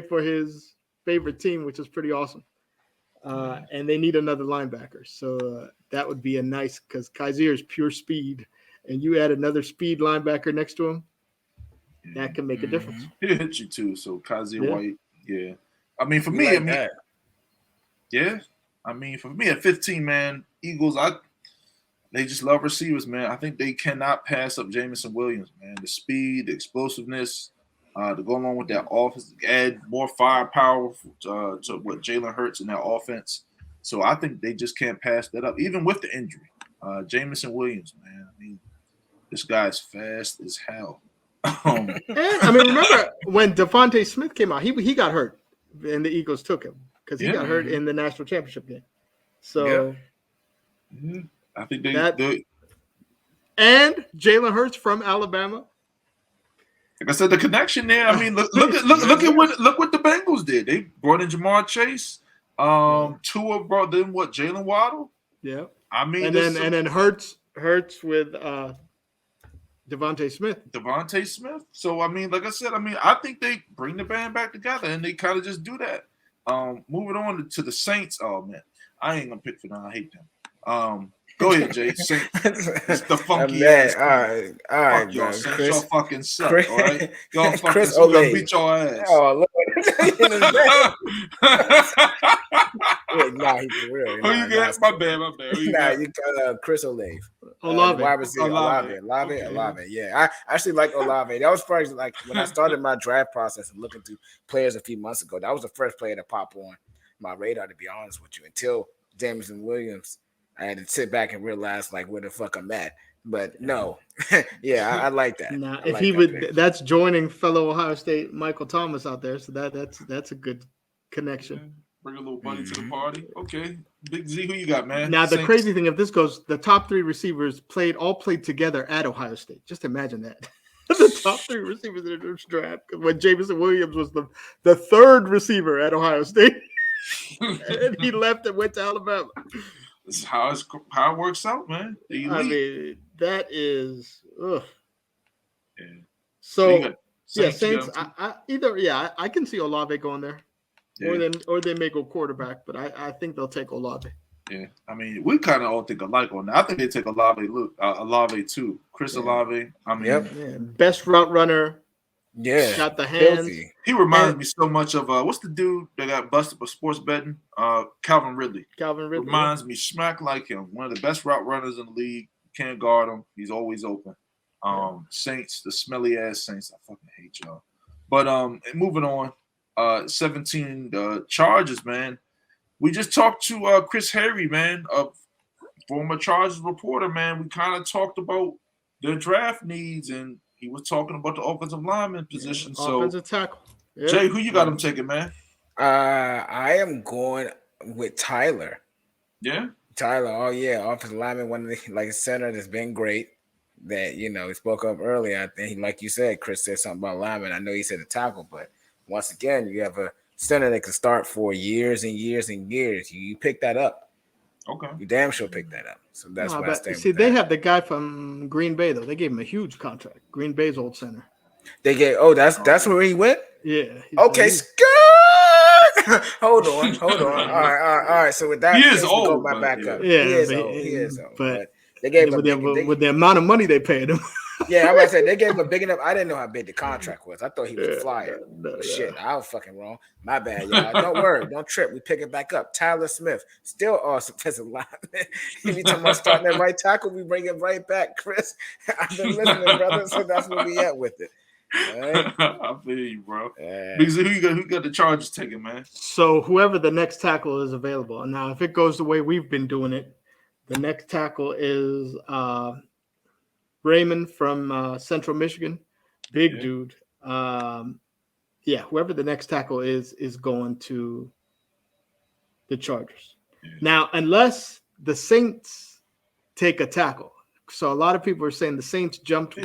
for his favorite team, which is pretty awesome. And they need another linebacker, so that would be a nice, because Kazir is pure speed, and you add another speed linebacker next to him, that can make a difference. He'll hit you too. So Kazir White, yeah. I mean, for me, for me at 15, man, Eagles, they just love receivers, man. I think they cannot pass up Jameson Williams, man. The speed, the explosiveness, to go along with that offense, add more firepower to what Jalen Hurts in that offense. So I think they just can't pass that up, even with the injury. Jameson Williams, man. I mean, this guy's fast as hell. And I mean, remember when Devontae Smith came out, he got hurt, and the Eagles took him because he got hurt in the national championship game. So I think they and Jalen Hurts from Alabama. Like I said, the connection there. I mean, look what the Bengals did. They brought in Jamar Chase. Tua brought in Jalen Waddle. Yeah. I mean, and then Hurts with Devontae Smith. So I mean, like I said, I think they bring the band back together, and they kind of just do that. Moving on to the Saints. Oh man, I ain't gonna pick for them. I hate them. Go ahead, Jay. Saints. It's the funky ass. All right, y'all. Chris. Saints, y'all fucking suck. All right, y'all fucking Chris suck. Gonna beat your ass. Oh Lord. Nah, he's for real. Who you get? My bad. You got Chris Olave. Olave. Olave. Yeah, I actually like Olave. That was probably like when I started my draft process and looking through players a few months ago. That was the first player to pop on my radar, to be honest with you. Until Jameson Williams, I had to sit back and realize like where the fuck I'm at. But no, I like that. Nah, if he would, that's joining fellow Ohio State Michael Thomas out there. So that's a good connection. Bring a little buddy to the party. Okay, Big Z, who you got, man? Now the crazy thing, if this goes, the top three receivers all played together at Ohio State. Just imagine that. The top three receivers in the draft, when Jameson Williams was the third receiver at Ohio State, and he left and went to Alabama. This is how it works out, man. I mean, that is ugh. Yeah. So Saints. I can see Olave going there, or they may go quarterback, but I think they'll take Olave. Yeah, I mean, we kind of all think alike on that. I think they take Olave too. Chris Olave. I mean, best route runner. Yeah, got the hands. Filthy. He reminds me so much of what's the dude that got busted for sports betting? Calvin Ridley. Reminds me smack like him. One of the best route runners in the league. Can't guard him. He's always open. Saints, the smelly ass Saints. I fucking hate y'all. But moving on. 17 Chargers, man. We just talked to Chris Harry, man, a former Chargers reporter, man. We kind of talked about their draft needs, and he was talking about the offensive lineman position. Offensive tackle. Yeah. Jay, who you got him taking, man? I am going with Tyler. Yeah? Tyler, offensive lineman, one of the center that's been great. That, he spoke up earlier. I think, like you said, Chris said something about lineman. I know he said a tackle, but once again, you have a center that can start for years and years and years. You pick that up. Okay. You damn sure pick that up. So that's what I stand. See, they have the guy from Green Bay though. They gave him a huge contract. Green Bay's old center. They gave. That's where he went. Yeah. Okay. Hold on. All right. So with that, he is old. Go my backup. Yeah, he is old. But they gave him with the amount of money they paid him. Yeah, I'm about to say they gave him a big enough. I didn't know how big the contract was. I thought he was a flyer. Shit, I was fucking wrong. My bad, y'all. Don't worry, don't trip. We pick it back up. Tyler Smith, still awesome defensive lineman. Anytime I'm starting at right tackle, we bring it right back, Chris. I've been listening, brother. So that's where we at with it. Right? I feel you, bro. Because who got the Chargers taking, man? So whoever the next tackle is available. Now, if it goes the way we've been doing it, the next tackle is Raymond from Central Michigan, big dude. Whoever the next tackle is going to the Chargers. Yeah. Now, unless the Saints take a tackle. So a lot of people are saying the Saints jumped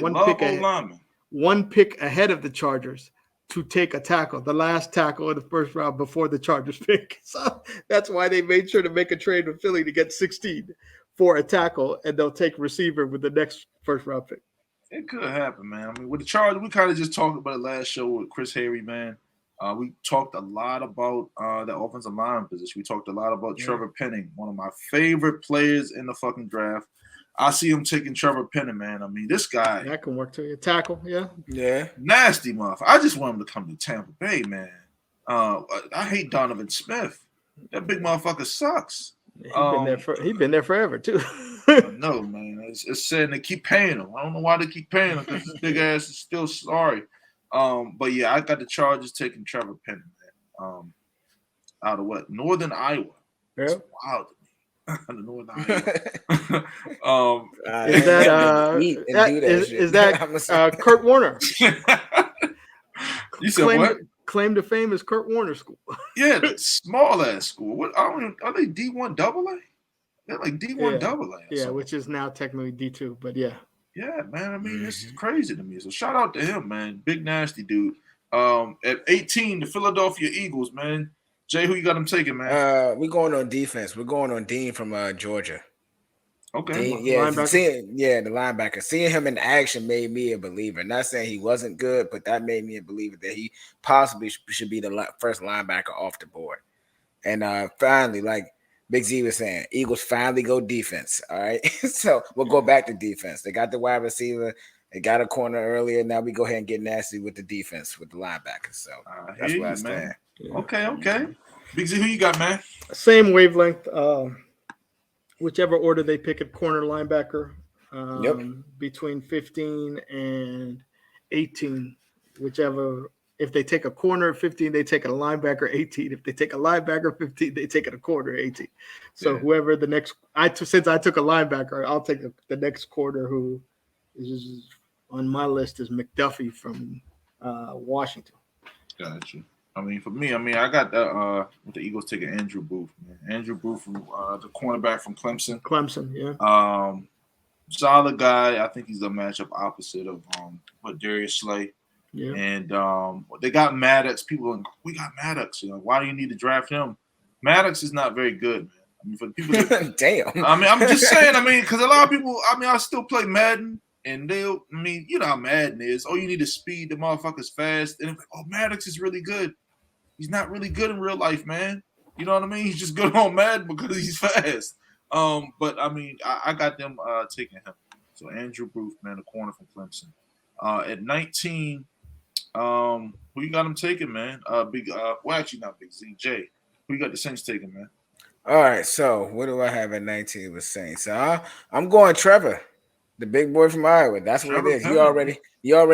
one pick ahead of the Chargers to take a tackle, the last tackle in the first round before the Chargers pick. So that's why they made sure to make a trade with Philly to get 16 for a tackle, and they'll take receiver with the next first round pick. It could happen, man. I mean, with the Chargers, we kind of just talked about it last show with Chris Harry, man. We talked a lot about the offensive line position. We talked a lot about Trevor Penning, one of my favorite players in the fucking draft. I see him taking Trevor Penning, man. I mean, this guy. That can work too. A tackle, yeah. Nasty motherfucker. I just want him to come to Tampa Bay, man. I hate Donovan Smith. That big motherfucker sucks. He's been there forever too. No, man. It's saying they keep paying him. I don't know why they keep paying him because his big ass is still sorry. But yeah, I got the Chargers taking Trevor Penning, man. Out of what? Northern Iowa. Yeah. It's wild to me. Northern Iowa. Is that Kurt Warner? You said what? Claim to fame is Kurt Warner School. Yeah, small ass school. What? Are they D1 AA? They're like D1 AA. Yeah, which is now technically D2, but yeah. Yeah, man. I mean, this is crazy to me. So shout out to him, man. Big nasty dude. At 18, the Philadelphia Eagles, man. Jay, who you got him taking, man? We're going on defense. We're going on Dean from Georgia. Okay. Dean, the linebacker. Seeing him in action made me a believer. Not saying he wasn't good, but that made me a believer that he possibly should be the first linebacker off the board. And finally, like Big Z was saying, Eagles finally go defense. All right. So we'll go back to defense. They got the wide receiver. They got a corner earlier. Now we go ahead and get nasty with the defense, with the linebackers. So that's where I stand. Yeah. Okay. Big Z, who you got, man? Same wavelength. Whichever order they pick at corner linebacker, between 15 and 18, whichever. If they take a corner at 15, they take a linebacker 18. If they take a linebacker 15, they take it a corner 18. So whoever the next, since I took a linebacker, I'll take the next corner who is on my list is McDuffie from Washington. Gotcha. I mean, for me, I got with the Eagles taking Andrew Booth, man. Andrew Booth from the cornerback from Clemson. Yeah. Solid guy. I think he's a matchup opposite of Darius Slay. Yeah. And they got Maddox. People are like, we got Maddox. Why do you need to draft him? Maddox is not very good, man. I mean, for the people that, damn. I mean, I'm just saying, because a lot of people, I still play Madden. And you know how Madden is. Oh, you need to speed the motherfuckers fast. And Maddox is really good. He's not really good in real life, man. You know what I mean? He's just good on Madden because he's fast. But I got them taking him. So Andrew Booth, man, the corner from Clemson. At 19, who you got him taking, man? Actually not Big Z. Jay. Who you got the Saints taking, man? All right. So what do I have at 19 with Saints? I'm going Trevor. The big boy from Iowa. That's what it is. You already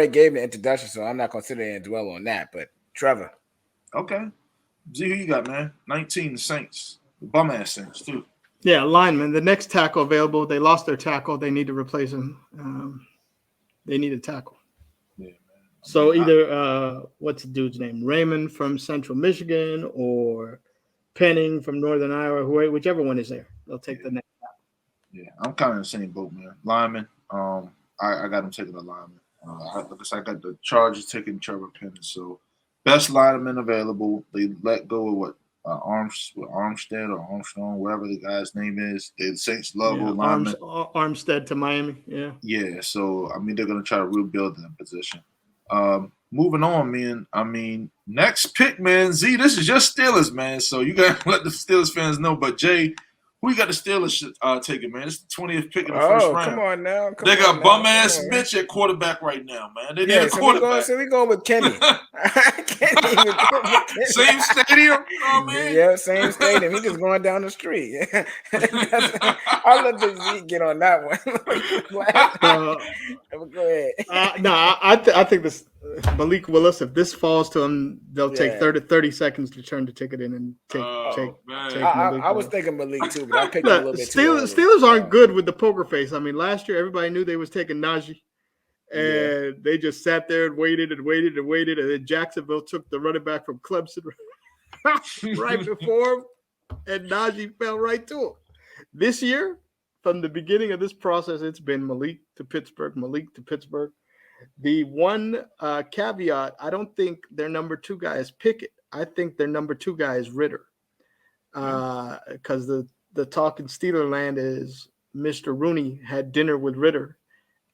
gave me the introduction, so I'm not considering to dwell on that. But Trevor. Okay. Z, who you got, man? 19, the Saints. The bum-ass Saints, too. Yeah, lineman. The next tackle available. They lost their tackle. They need to replace him. They need a tackle. Yeah, man. So either, what's the dude's name? Raymond from Central Michigan or Penning from Northern Iowa. Whichever one is there. They'll take the next tackle. Yeah, I'm kind of in the same boat, man. Lineman. I got him taking the lineman. I got the Chargers taking Trevor Penning. So best lineman available. They let go of what Armstead or Armstrong, whatever the guy's name is. The Saints love lineman. Armstead to Miami. Yeah. Yeah. So they're gonna try to rebuild that position. Moving on, man. Next pick, man. Z, this is your Steelers, man. So you gotta let the Steelers fans know. But Jay, Who you got the Steelers taking, man? It's the 20th pick in the first round. Come on now. They got bum-ass Mitch at quarterback right now, man. They need a quarterback. So we going with Kenny. I can't even go with Kenny. Same stadium? You know what I mean? Yeah, same stadium. He just going down the street. I'll let the Z get on that one. Go ahead. I think this Malik Willis, if this falls to him, they'll take 30 seconds to turn the ticket in and take Malik. I was thinking Malik too, but I picked a little bit too early. Steelers aren't good with the poker face. I mean, last year everybody knew they was taking Najee, and they just sat there and waited, and then Jacksonville took the running back from Clemson right before him, and Najee fell right to him. This year, from the beginning of this process, it's been Malik to Pittsburgh. The one caveat, I don't think their number 2 guy is Pickett. I think their number 2 guy is Ritter. Because the talk in Steeler land is Mr. Rooney had dinner with Ritter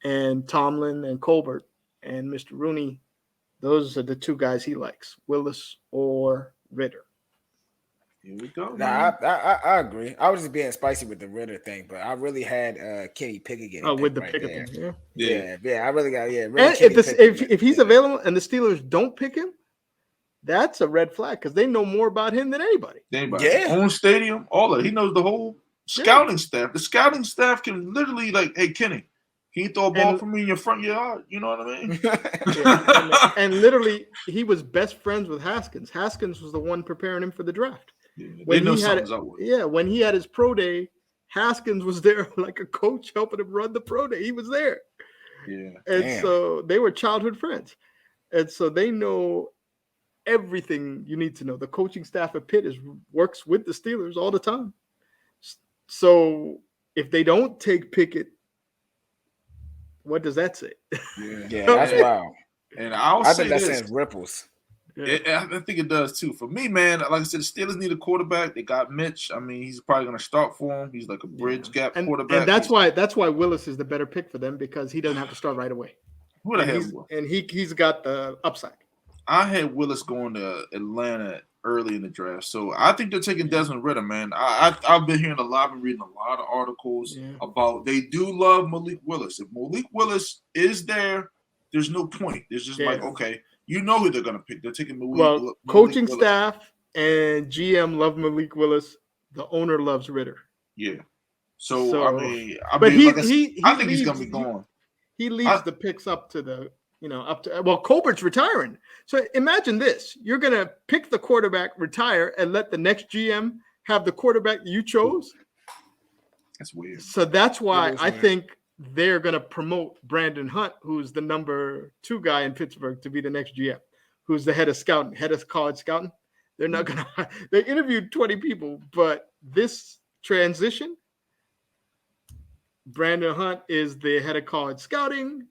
and Tomlin and Colbert. And Mr. Rooney, those are the 2 guys he likes, Willis or Ritter. Here we go. I agree. I was just being spicy with the Ritter thing, but I really had Kenny Pickett getting with the right Pickett there. thing. Yeah. I really got Really and if he's available and the Steelers don't pick him, that's a red flag because they know more about him than anybody. Own stadium, all of it. He knows the whole scouting staff. The scouting staff can literally hey Kenny, can you throw a ball for me in your front yard? You know what I mean? and literally, he was best friends with Haskins. Haskins was the one preparing him for the draft. When he had his pro day, Haskins was there like a coach helping him run the pro day. He was there. Yeah. And so they were childhood friends. And so they know everything you need to know. The coaching staff at Pitt works with the Steelers all the time. So if they don't take Pickett, what does that say? Yeah, that's wild. And I think that sends ripples. I think it does too. For me, man, like I said, the Steelers need a quarterback. They got Mitch. I mean, he's probably going to start for him. He's like a bridge gap quarterback. And that's why Willis is the better pick for them because he doesn't have to start right away. He's got the upside. I had Willis going to Atlanta early in the draft, so I think they're taking Desmond Ridder, man. I've been hearing a lot, I've been reading a lot of articles about they do love Malik Willis. If Malik Willis is there, there's no point. There's just okay. You know who they're going to pick. They're taking Malik coaching Willis. Staff and GM love Malik Willis. The owner loves Ridder. Yeah. So I think he's going to be gone. He leaves the picks up to Colbert's retiring. So imagine this. You're going to pick the quarterback, retire, and let the next GM have the quarterback you chose? That's weird. So that's why I think they're going to promote Brandon Hunt, who's the number 2 guy in Pittsburgh, to be the next GM, who's the head of college scouting. They're not going to – they interviewed 20 people, but this transition, Brandon Hunt is the head of college scouting.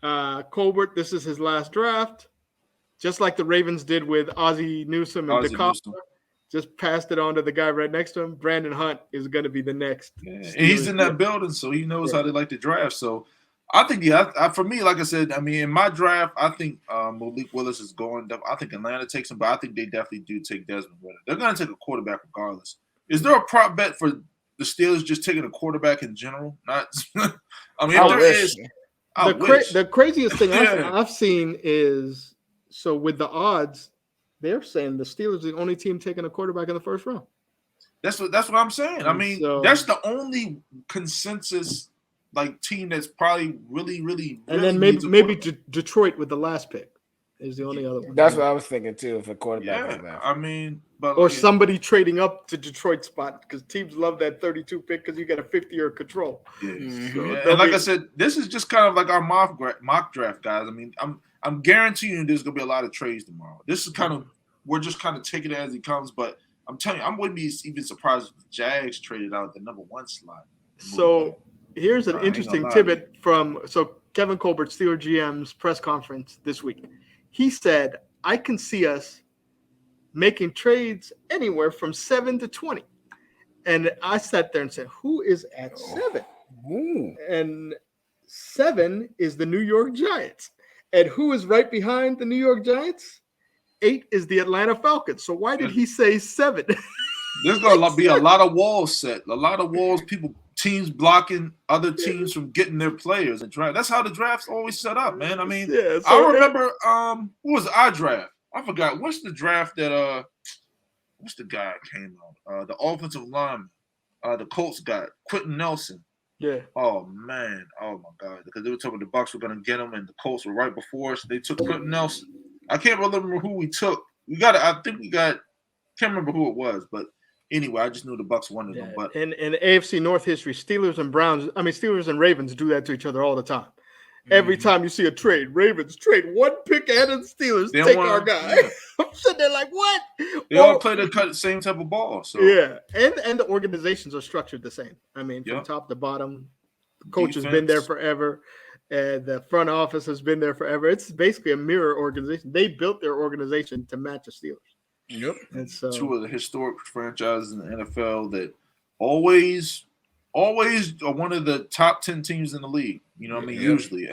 Colbert, this is his last draft, just like the Ravens did with Ozzie Newsome and DeCosta. Just passed it on to the guy right next to him. Brandon Hunt is going to be the next. Yeah. And he's in that building, so he knows how they like to draft. So I think, for me, like I said, I mean, in my draft, I think Malik Willis is going. I think Atlanta takes him, but I think they definitely do take Desmond Ridder. They're going to take a quarterback regardless. Is there a prop bet for the Steelers just taking a quarterback in general? Not. I mean, the craziest thing I've seen is with the odds. They're saying the Steelers are the only team taking a quarterback in the first round. That's what I'm saying. I mean, that's the only consensus team that's probably really. And then maybe Detroit with the last pick is the only other one. That's what I was thinking too for quarterback. Like that. I mean, but somebody trading up to Detroit spot because teams love that 32 pick because you get a 50-year control. Yeah. Mm-hmm. And like I said, this is just kind of like our mock draft, guys. I mean, I'm guaranteeing there's gonna be a lot of trades tomorrow. This is we're just kind of taking it as it comes, but I'm telling you, I wouldn't be even surprised if the Jags traded out the number 1 slot. So here's an interesting tidbit from Kevin Colbert, Steelers GM's press conference this week. He said, "I can see us making trades anywhere from 7 to 20." And I sat there and said, "Who is at 7?" And 7 is the New York Giants. And who is right behind the New York Giants? 8 is the Atlanta Falcons. So why did he say 7? There's gonna be a lot of walls set, a lot of walls. Teams blocking other teams from getting their players and draft. That's how the draft's always set up, man. I mean, I remember what was our draft? I forgot. What's the draft that what's the guy came out? The offensive lineman, the Colts got Quentin Nelson. Yeah. Oh man. Oh my God. Because they were talking the Bucs were gonna get him, and the Colts were right before us. They took Quentin Nelson. I can't remember who we took. I think we got. Can't remember who it was, but anyway, I just knew the Bucs wanted them. But in AFC North history, Steelers and Ravens do that to each other all the time. Every time you see a trade, Ravens trade one pick and the Steelers take our guy. Yeah. I'm sitting there like, what? They all play the same type of ball. So yeah, and the organizations are structured the same. I mean, from top to bottom, the coach has been there forever, and the front office has been there forever. It's basically a mirror organization. They built their organization to match the Steelers. Yep. And so, two of the historic franchises in the NFL that always are one of the top 10 teams in the league. You know what I mean? Usually.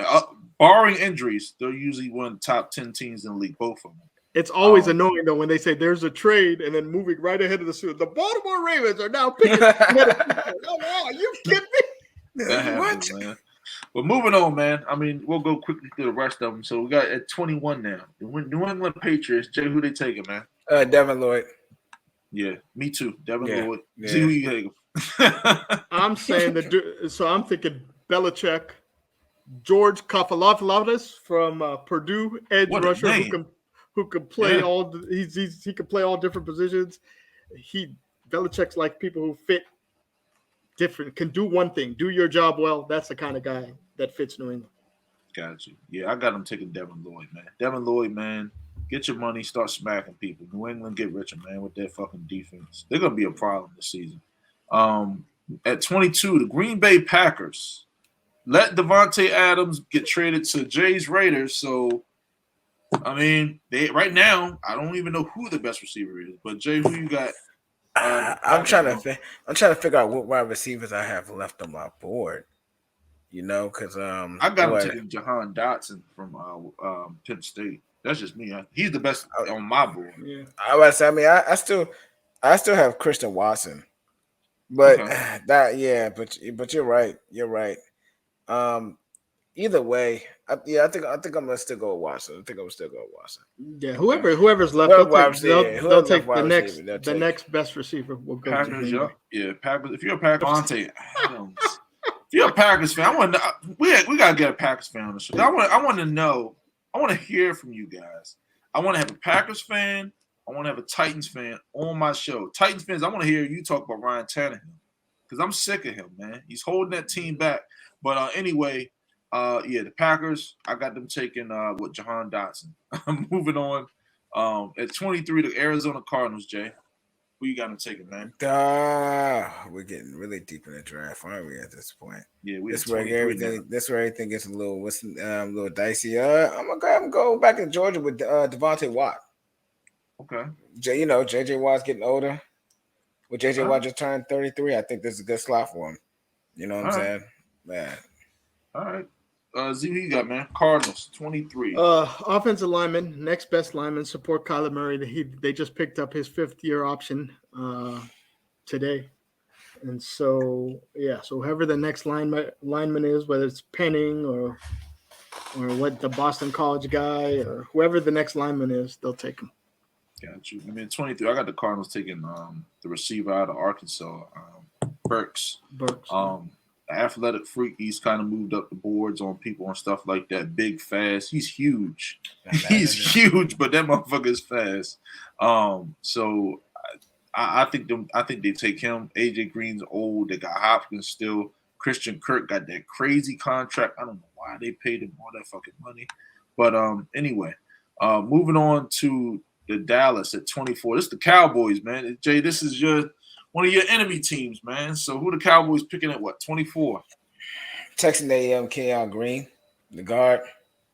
Barring injuries, they're usually one of the top 10 teams in the league, both of them. It's always annoying, though, when they say there's a trade and then moving right ahead of the suit. The Baltimore Ravens are now picking. Oh, you kidding me? That happens, man. But moving on, man. I mean, we'll go quickly through the rest of them. So we got at 21 now. New England Patriots. Jay, who they taking, man? Devin Lloyd. Yeah, me too. Devin Lloyd. Yeah. See who you taking. I'm saying that. So I'm thinking Belichick, George Karlaftis from Purdue, edge rusher who can play all. He can play all different positions. Belichick's like people who fit different, can do one thing, do your job well. That's the kind of guy that fits New England. Got you. Yeah, I got him taking Devin Lloyd, man. Devin Lloyd, man. Get your money, start smacking people. New England get richer, man, with their fucking defense. They're gonna be a problem this season. At 22, the Green Bay Packers let Devontae Adams get traded to Jay's Raiders. So, I mean, right now, I don't even know who the best receiver is. But Jay, who you got? I'm trying to figure out what wide receivers I have left on my board. You know, because I got him taking Jahan Dotson from Penn State. That's just me. He's the best on my board. Yeah. I mean, I still have Christian Watson, but but you're right. You're right. Either way, I think I'm gonna still go with Watson. Yeah, whoever's left, they'll take the next best receiver. Will go Packers, Packers. If you're a Packers, Devontae Adams. If you're a Packers fan, we gotta get a Packers fan on the show. I want to know. I want to hear from you guys. I want to have a Packers fan. I want to have a Titans fan on my show. Titans fans, I want to hear you talk about Ryan Tannehill because I'm sick of him, man. He's holding that team back. But anyway, the Packers, I got them taking with Jahan Dotson. Moving on. At 23, the Arizona Cardinals, Jay. Who you got them taking, man? We're getting really deep in the draft, aren't we? At this point, yeah, that's where everything gets a little dicey. I'm gonna go back to Georgia with Devontae Watt. Okay, JJ Watt's getting older. With JJ Watt just turned 33, I think this is a good slot for him. You know what I'm saying, man? All right. Z, who you got, man? Cardinals, 23. Offensive lineman, next best lineman, support Kyler Murray. They just picked up his 5th-year option today. And so whoever the next lineman is, whether it's Penning or what the Boston College guy or whoever the next lineman is, they'll take him. Got you. I mean, 23, I got the Cardinals taking the receiver out of Arkansas, Burks. Athletic freak. He's kind of moved up the boards on people and stuff like that. Big, fast. He's huge. He's huge, but that motherfucker is fast. So I think they take him. AJ Green's old. They got Hopkins still. Christian Kirk got that crazy contract. I don't know why they paid him all that fucking money. But anyway, moving on to the Dallas at 24. This is the Cowboys, man. Jay, this is one of your enemy teams, man. So who the Cowboys picking at what? 24. Texas A&M Kenyon Green, the guard.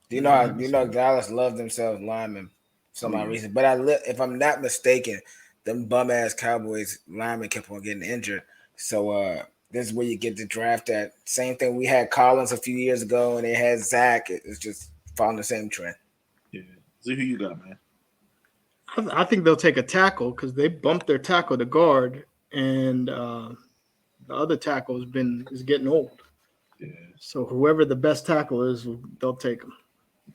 You know Dallas love themselves linemen for some odd reason. But if I'm not mistaken, them bum ass Cowboys linemen kept on getting injured. So this is where you get the draft at. Same thing. We had Collins a few years ago, and they had Zach. It's just following the same trend. Yeah. See who you got, man. I think they'll take a tackle because they bumped their tackle to guard, and the other tackle is getting old. Yeah. So whoever the best tackle is, they'll take him.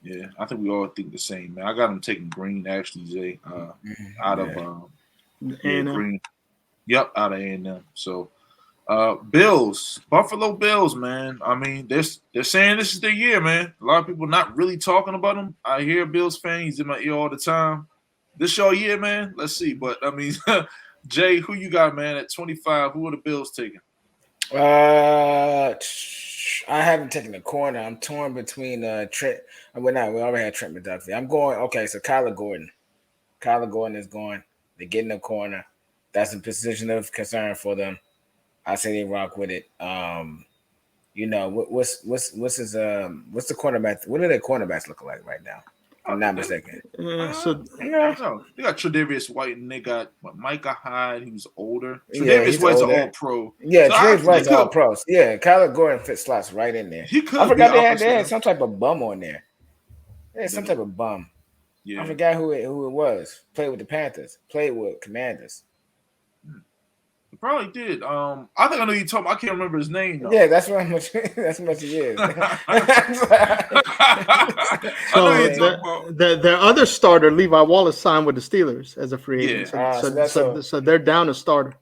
Yeah, I think we all think the same, man. I got him taking Green actually, Jay, out of Green. Yep, out of A&M. So, Bills, Buffalo Bills, man. I mean, they're saying this is their year, man. A lot of people not really talking about them. I hear Bills fans he's in my ear all the time. This your year, man. Let's see, but I mean, Jay, who you got, man? At 25, who are the Bills taking? I haven't taken a corner. I'm torn between Trent. We already had Trent McDuffie. I'm going. Okay, so Kyler Gordon. Kyler Gordon is going. They're getting a corner. That's a position of concern for them. I say they rock with it. You know what's his what's the cornerback? What do their cornerbacks look like right now? I'm not mistaken. So they got Tre'Davious White and they got Micah Hyde. He was older. Tre'Davious White's an all-pro. Yeah, so Tre'Davious White's all pro. Yeah, Kyler Gordon fit slots right in there. He could. I forgot they had some type of bum on there. They had some type of bum. Yeah. I forgot who it was. Played with the Panthers. Played with Commanders. He probably did. I think I know you told me. I can't remember his name though. Yeah, that's how much he is. So their other starter, Levi Wallace, signed with the Steelers as a free agent. So they're down a starter.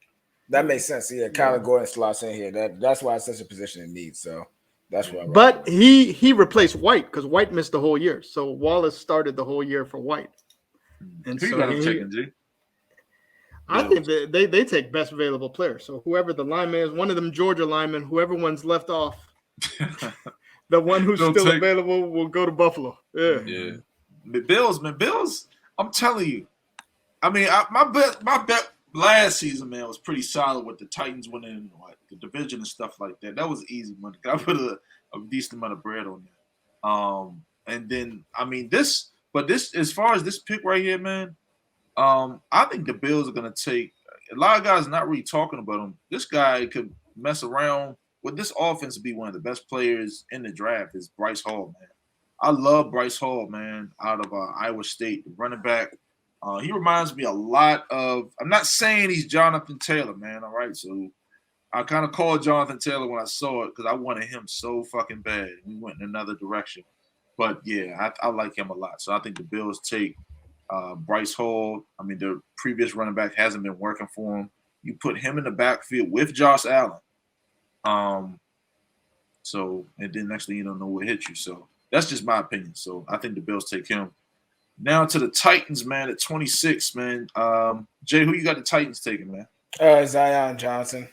That makes sense. Yeah, Kyler Gordon slots in here. That's why it's such a position in need. So that's why. But he replaced White because White missed the whole year. So Wallace started the whole year for White. And who you got him taking, G? I think they take best available player. So whoever the lineman is, one of them Georgia linemen, whoever one's left off, the one who's still available will go to Buffalo. Yeah. The Bills, man. Bills, I'm telling you. I mean, my bet last season, man, was pretty solid with the Titans winning the division and stuff like that. That was easy money. I put a decent amount of bread on there. And then, I mean, this, as far as this pick right here, man, I think the Bills are going to take – a lot of guys not really talking about him. This guy could mess around with this offense to be one of the best players in the draft is Bryce Hall, man. I love Bryce Hall, man, out of Iowa State, the running back. He reminds me a lot of – I'm not saying he's Jonathan Taylor, man, all right? So I kind of called Jonathan Taylor when I saw it because I wanted him so fucking bad. We went in another direction. But, yeah, I like him a lot. So I think the Bills take – Bryce Hall, I mean, the previous running back hasn't been working for him. You put him in the backfield with Josh Allen. So, and then next thing you don't know what hit you. So that's just my opinion. So I think the Bills take him. Now to the Titans, man, at 26, man. Jay, who you got the Titans taking, man? Zion Johnson.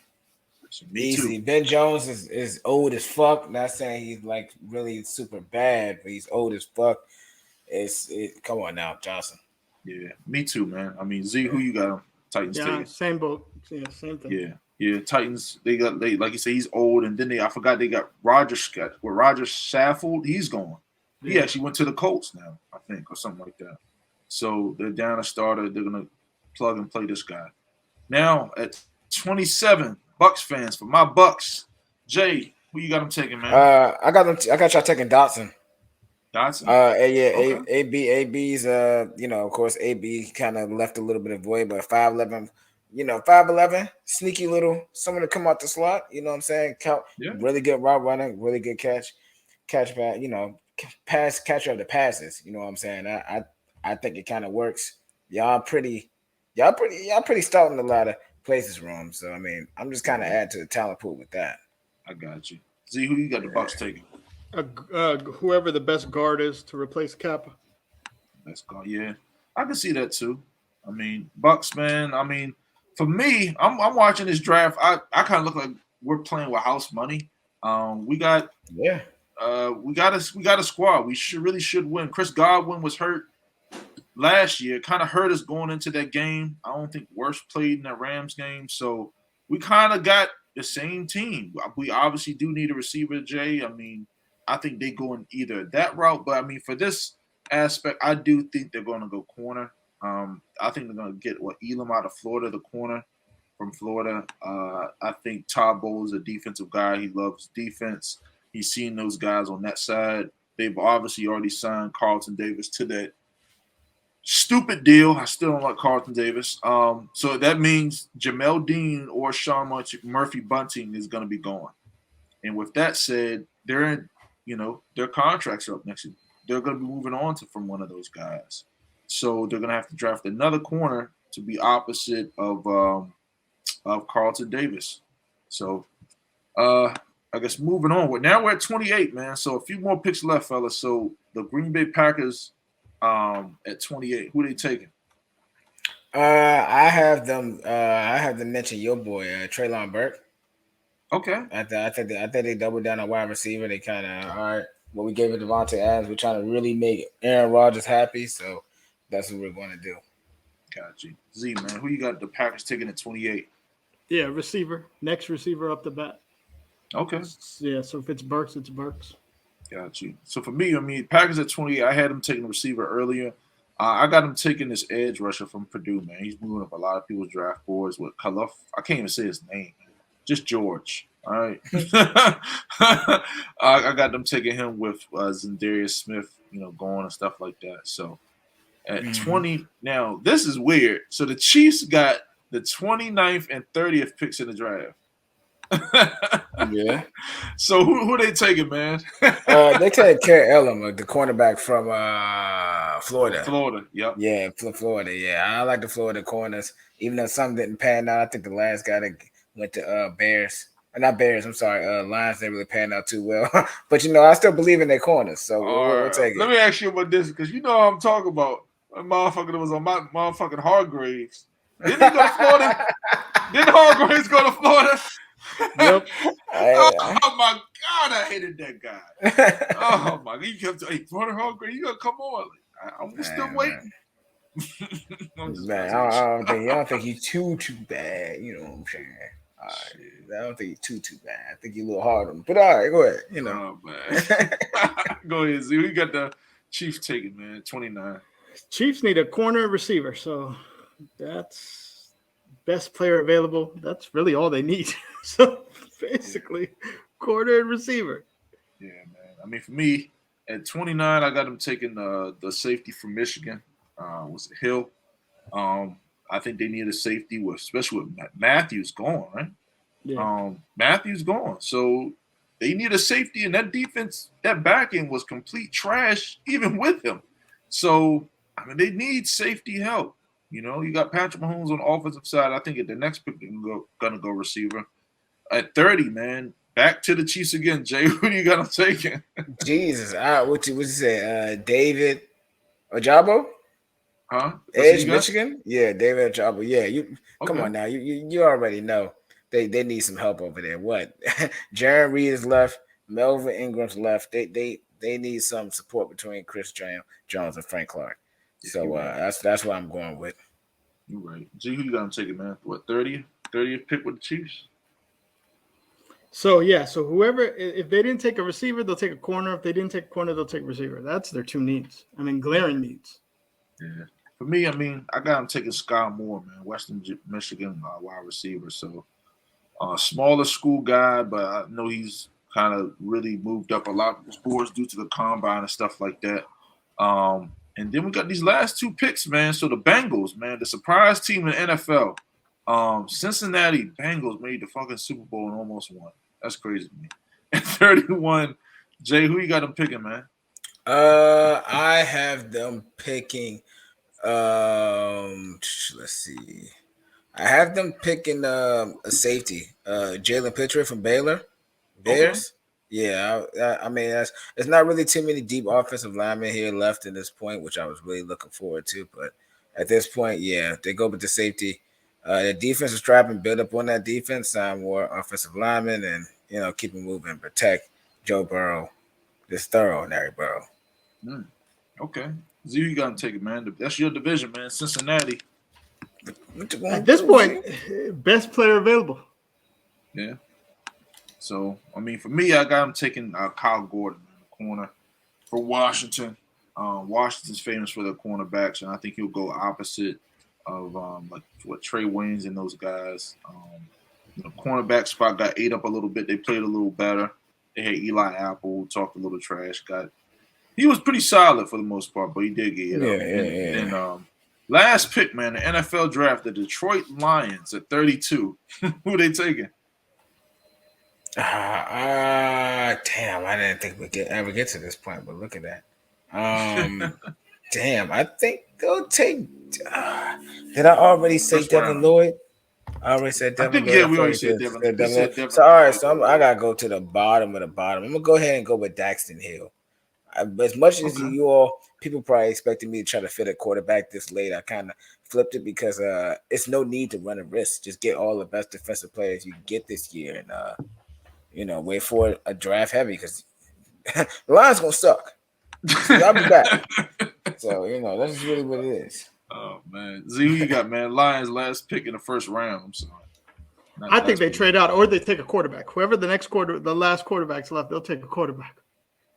Easy. Too. Ben Jones is old as fuck. Not saying he's like really super bad, but he's old as fuck. Come on now, Johnson. Yeah, me too, man. I mean, Z, who you got? Titans taking. Same boat. Yeah, same thing. Yeah. Titans. They like you say, he's old, and then I forgot they got Roger Saffold. He's gone. Yeah. He actually went to the Colts now, I think, or something like that. So they're down a starter. They're gonna plug and play this guy. Now at 27, Bucks fans for my Bucks. Jay, who you got them taking, man? I got y'all taking Dotson. Dotson. AB's of course, AB kind of left a little bit of void, but 5'11", 5'11", sneaky little someone to come out the slot, you know what I'm saying? Really good route running, really good catch back, catcher of the passes, you know what I'm saying? I think it kind of works. Y'all pretty stout in a lot of places, Rome. So I mean, I'm just kind of add to the talent pool with that. I got you. Z, who you got the Bucks taking? Whoever the best guard is to replace Kappa. Best guard, yeah. I can see that too. I mean, Bucks, man. I mean, for me, I'm watching this draft. I kind of look like we're playing with house money. We got a squad. We should win. Chris Godwin was hurt last year. Kind of hurt us going into that game. I don't think Worst played in that Rams game, so we kind of got the same team. We obviously do need a receiver, Jay. I mean, I think they go in either that route, but I mean, for this aspect, I do think they're going to go corner. I think they're going to get Elam out of Florida, the corner from Florida. I think Todd Bowles is a defensive guy. He loves defense. He's seen those guys on that side. They've obviously already signed Carlton Davis to that Stupid deal. I still don't like Carlton Davis. So that means Jamel Dean or Sean Murphy Bunting is going to be gone. And with that said, their contracts are up next year. They're going to be moving on from one of those guys. So they're going to have to draft another corner to be opposite of Carlton Davis. So I guess moving on. Well, now we're at 28, man. So a few more picks left, fellas. So the Green Bay Packers at 28. Who are they taking? I have them. I have to mention your boy, Treylon Burke. Okay. I think they doubled down on wide receiver. They kind of all right. Well, we gave it Devontae Adams. We're trying to really make Aaron Rodgers happy, so that's what we're going to do. Got you, Z man. Who you got? The Packers taking at 28. Yeah, receiver. Next receiver up the bat. Okay. Yeah. So if it's Burks, it's Burks. Got you. So for me, I mean, Packers at 28. I had him taking the receiver earlier. I got him taking this edge rusher from Purdue, man. He's moving up a lot of people's draft boards with Kaluf. I can't even say his name, man. Just George. All right. I got them taking him with Zendarius Smith, going and stuff like that. So at 20, now this is weird. So the Chiefs got the 29th and 30th picks in the draft. Yeah. So who they taking, man? They take Care Elam, the cornerback from Florida. Florida, yep. Yeah, Florida. Yeah, I like the Florida corners. Even though some didn't pan out, I think the last guy that went to Bears, not Bears. I'm sorry, Lions didn't really pan out too well. But I still believe in their corners, so we'll take it. Let me ask you about this because what I'm talking about. A motherfucker that was on my motherfucking Hargraves. Didn't he go to Florida? Didn't Hargraves go to Florida? Yep. Oh my God, I hated that guy. Oh my God, he kept saying, "Hey, Florida Hargraves, you gotta come on." I'm still waiting. Man, I don't think he's too bad. You know what I'm saying? All right. I don't think he's too bad. I think he's a little hard on him. But all right, go ahead. Oh man, go ahead, Z. We got the Chiefs taking, man. 29. Chiefs need a corner receiver, so that's best player available. That's really all they need. So basically, corner and receiver. Yeah, man. I mean, for me, at 29, I got him taking the safety from Michigan. Was it Hill? I think they need a safety, especially with Matthews gone, right? Yeah. Matthews gone. So they need a safety, and that defense, that back end was complete trash, even with him. So, I mean, they need safety help. You got Patrick Mahomes on the offensive side. I think at the next pick, they're going to go receiver. At 30, man, back to the Chiefs again. Jay, who do you got them taking? Jesus. What you say? David Ojabo? Huh? Edge, Michigan? Yeah, David Ojabo. Yeah, come on now. You already know they need some help over there. What? Jaron Reed is left. Melvin Ingram's left. They need some support between Chris Jones and Frank Clark. So that's what I'm going with. You're right. G, who you got them taking, man? What, 30th pick with the Chiefs? So whoever, if they didn't take a receiver, they'll take a corner. If they didn't take a corner, they'll take a receiver. That's their two needs. I mean, glaring needs. Yeah. For me, I mean, I got him taking Sky Moore, man, Western Michigan wide receiver. So, smaller school guy, but I know he's kind of really moved up a lot of sports due to the combine and stuff like that. And then we got these last two picks, man. So the Bengals, man, the surprise team in the NFL. Cincinnati Bengals made the fucking Super Bowl and almost won. That's crazy to me. At 31, Jay, who you got them picking, man? I have them picking. Let's see. I have them picking a safety, Jalen Pittman from Baylor Bears. Okay. Yeah, I mean, it's not really too many deep offensive linemen here left at this point, which I was really looking forward to. But at this point, yeah, they go with the safety. The defense is trying to build up on that defense, sign more offensive linemen, and keep them moving, protect Joe Burrow, this thorough Larry Burrow. Okay, Z, you got to take it, man. That's your division, man. Cincinnati. At this point, best player available. Yeah. So, I mean, for me, I got him taking Kyle Gordon in the corner for Washington. Washington's famous for their cornerbacks, and I think he'll go opposite of Trey Waynes and those guys. Cornerback spot got ate up a little bit. They played a little better. They had Eli Apple, who talked a little trash. he was pretty solid for the most part, but he did get hit up. And last pick, man, the NFL draft, the Detroit Lions at 32. Who they taking? Damn, I didn't think we'd ever get to this point, but look at that. Damn, I think they'll take. Did I already say Devin Lloyd? I already said Devin Lloyd. Yeah, we already said Devin Lloyd. So, all right, so I got to go to the bottom of the bottom. I'm going to go ahead and go with Daxton Hill. As much as people probably expected me to try to fit a quarterback this late, I kind of flipped it because it's no need to run a risk. Just get all the best defensive players you can get this year and, wait for a draft heavy because the Lions going to suck. So I'll be back. So, that's just really what it is. Oh, man. Z, who you got, man? Lions last pick in the first round. I'm sorry. I think they trade out or they take a quarterback. Whoever the last quarterback's left, they'll take a quarterback.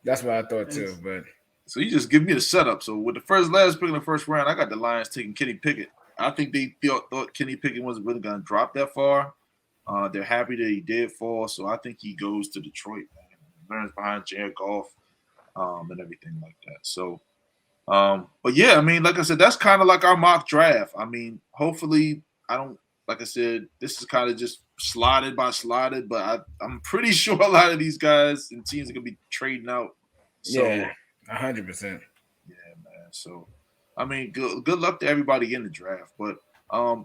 That's what I thought too. But so you just give me the setup. So with the last pick in the first round, I got the Lions taking Kenny Pickett. I think they thought Kenny Pickett wasn't really going to drop that far. They're happy that he did fall. So I think he goes to Detroit, man. Learns behind Jared Goff and everything like that. So but yeah, I mean, like I said, that's kind of like our mock draft. I mean, hopefully, like I said, this is kind of just slotted by slotted, but I'm pretty sure a lot of these guys and teams are gonna be trading out. So, yeah, 100%. Yeah, man. So, I mean, good luck to everybody in the draft. But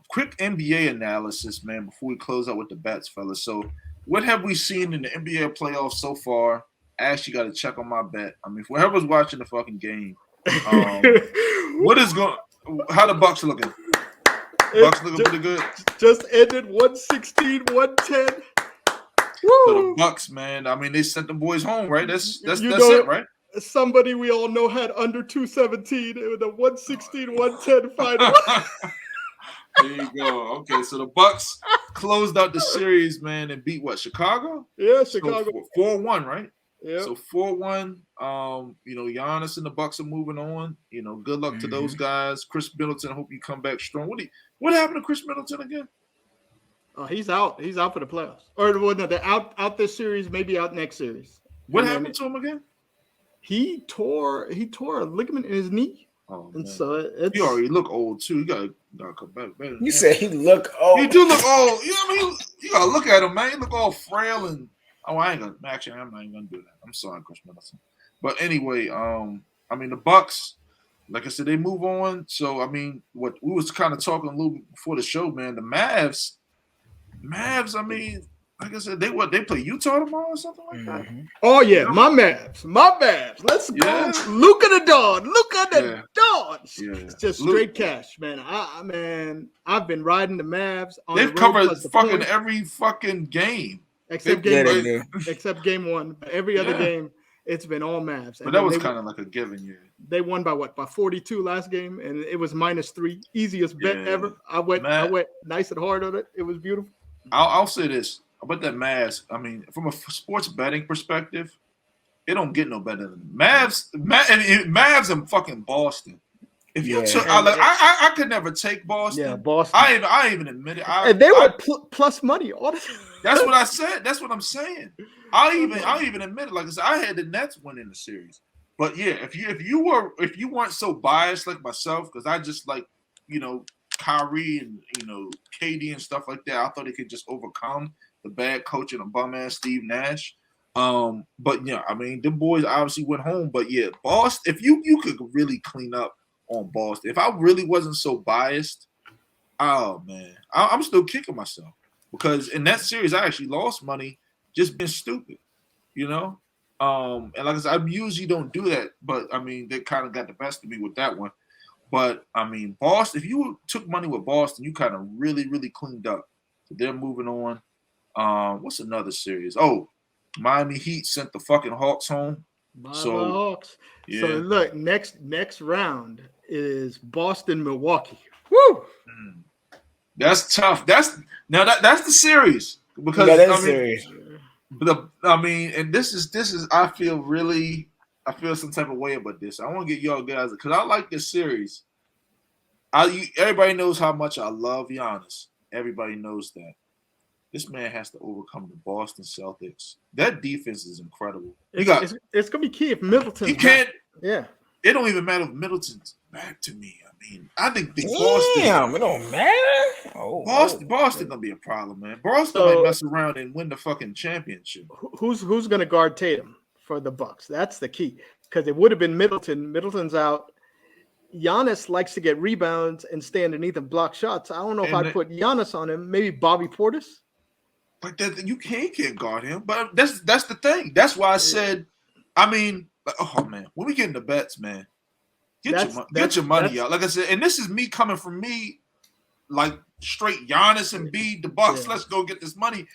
quick NBA analysis, man, before we close out with the bets, fellas. So, what have we seen in the NBA playoffs so far? I actually got to check on my bet. I mean, whoever's watching the fucking game. How the Bucks looking? Bucks looking pretty good. Just ended 116-110. Woo! So the Bucks, man. I mean, they sent the boys home, right? That's it, right? Somebody we all know had under 217 with a 116-110 final. There you go. Okay, so the Bucks closed out the series, man, and beat what? Chicago? Yeah, Chicago. So 4-1, right? Yeah. So 4-1. Giannis and the Bucks are moving on. Good luck to those guys. Chris Middleton, I hope you come back strong. What happened to Chris Middleton again? Oh, he's out. He's out for the playoffs. Or no, they're out this series, maybe out next series. What happened to him again? He tore a ligament in his knee. Oh, and man. so he already look old too. You gotta come back, man. You said he look old. He do look old. You know what I mean? You gotta look at him, man. He look all frail and I'm not even gonna do that. I'm sorry, Chris Middleton. But anyway, I mean the Bucks, like I said, they move on. So I mean, what we was kind of talking a little bit before the show, man. The Mavs. I mean, like I said, they play Utah tomorrow or something like that. Oh yeah, my Mavs. Let's go, Luka the Dawn. Yeah. It's just straight cash, man. I've been riding the Mavs. They've covered fucking every fucking game. Except game one. Every other game, it's been all Mavs. But that was kind of like a given year. They won by what? By 42 last game, and it was -3. Easiest bet ever. I went nice and hard on it. It was beautiful. I'll say this about that Mavs. I mean, from a sports betting perspective, it don't get no better than Mavs. Mavs and fucking Boston. If you took, I could never take Boston. Yeah, Boston. I even admit it. And they were plus money all the time. That's what I said. That's what I'm saying. I even admit it. Like I said, I had the Nets winning the series. But yeah, if you weren't so biased like myself, because I just like Kyrie and KD and stuff like that, I thought they could just overcome the bad coaching and bum ass Steve Nash. But yeah, I mean, them boys obviously went home. But yeah, Boston. If you could really clean up on Boston, if I really wasn't so biased, oh man, I'm still kicking myself because in that series I actually lost money just being stupid, and like I said, I usually don't do that, but I mean they kind of got the best of me with that one. But I mean, Boston, if you took money with Boston, you kind of really, really cleaned up. So they're moving on. What's another series? Oh, Miami Heat sent the fucking Hawks home. Hawks. Yeah. So look, next round is Boston, Milwaukee. Woo! That's tough. That's the series because series. And this is I feel some type of way about this. I want to get y'all guys because I like this series. Everybody knows how much I love Giannis. Everybody knows that. This man has to overcome the Boston Celtics. That defense is incredible. It's gonna be key if Middleton. Yeah. It don't even matter if Middleton's back to me. I mean, I think Boston. It don't matter. Boston gonna be a problem, man. Boston might mess around and win the fucking championship. Who's gonna guard Tatum for the Bucks? That's the key. Because it would have been Middleton. Middleton's out. Giannis likes to get rebounds and stay underneath and block shots. I don't know if I'd put Giannis on him. Maybe Bobby Portis. But you can't guard him. But that's the thing. That's why I said. I mean, oh man, when we get into bets, man, get your money out. Like I said, and this is me coming from me, like straight Giannis and Embiid, the Bucks. Yeah. Let's go get this money.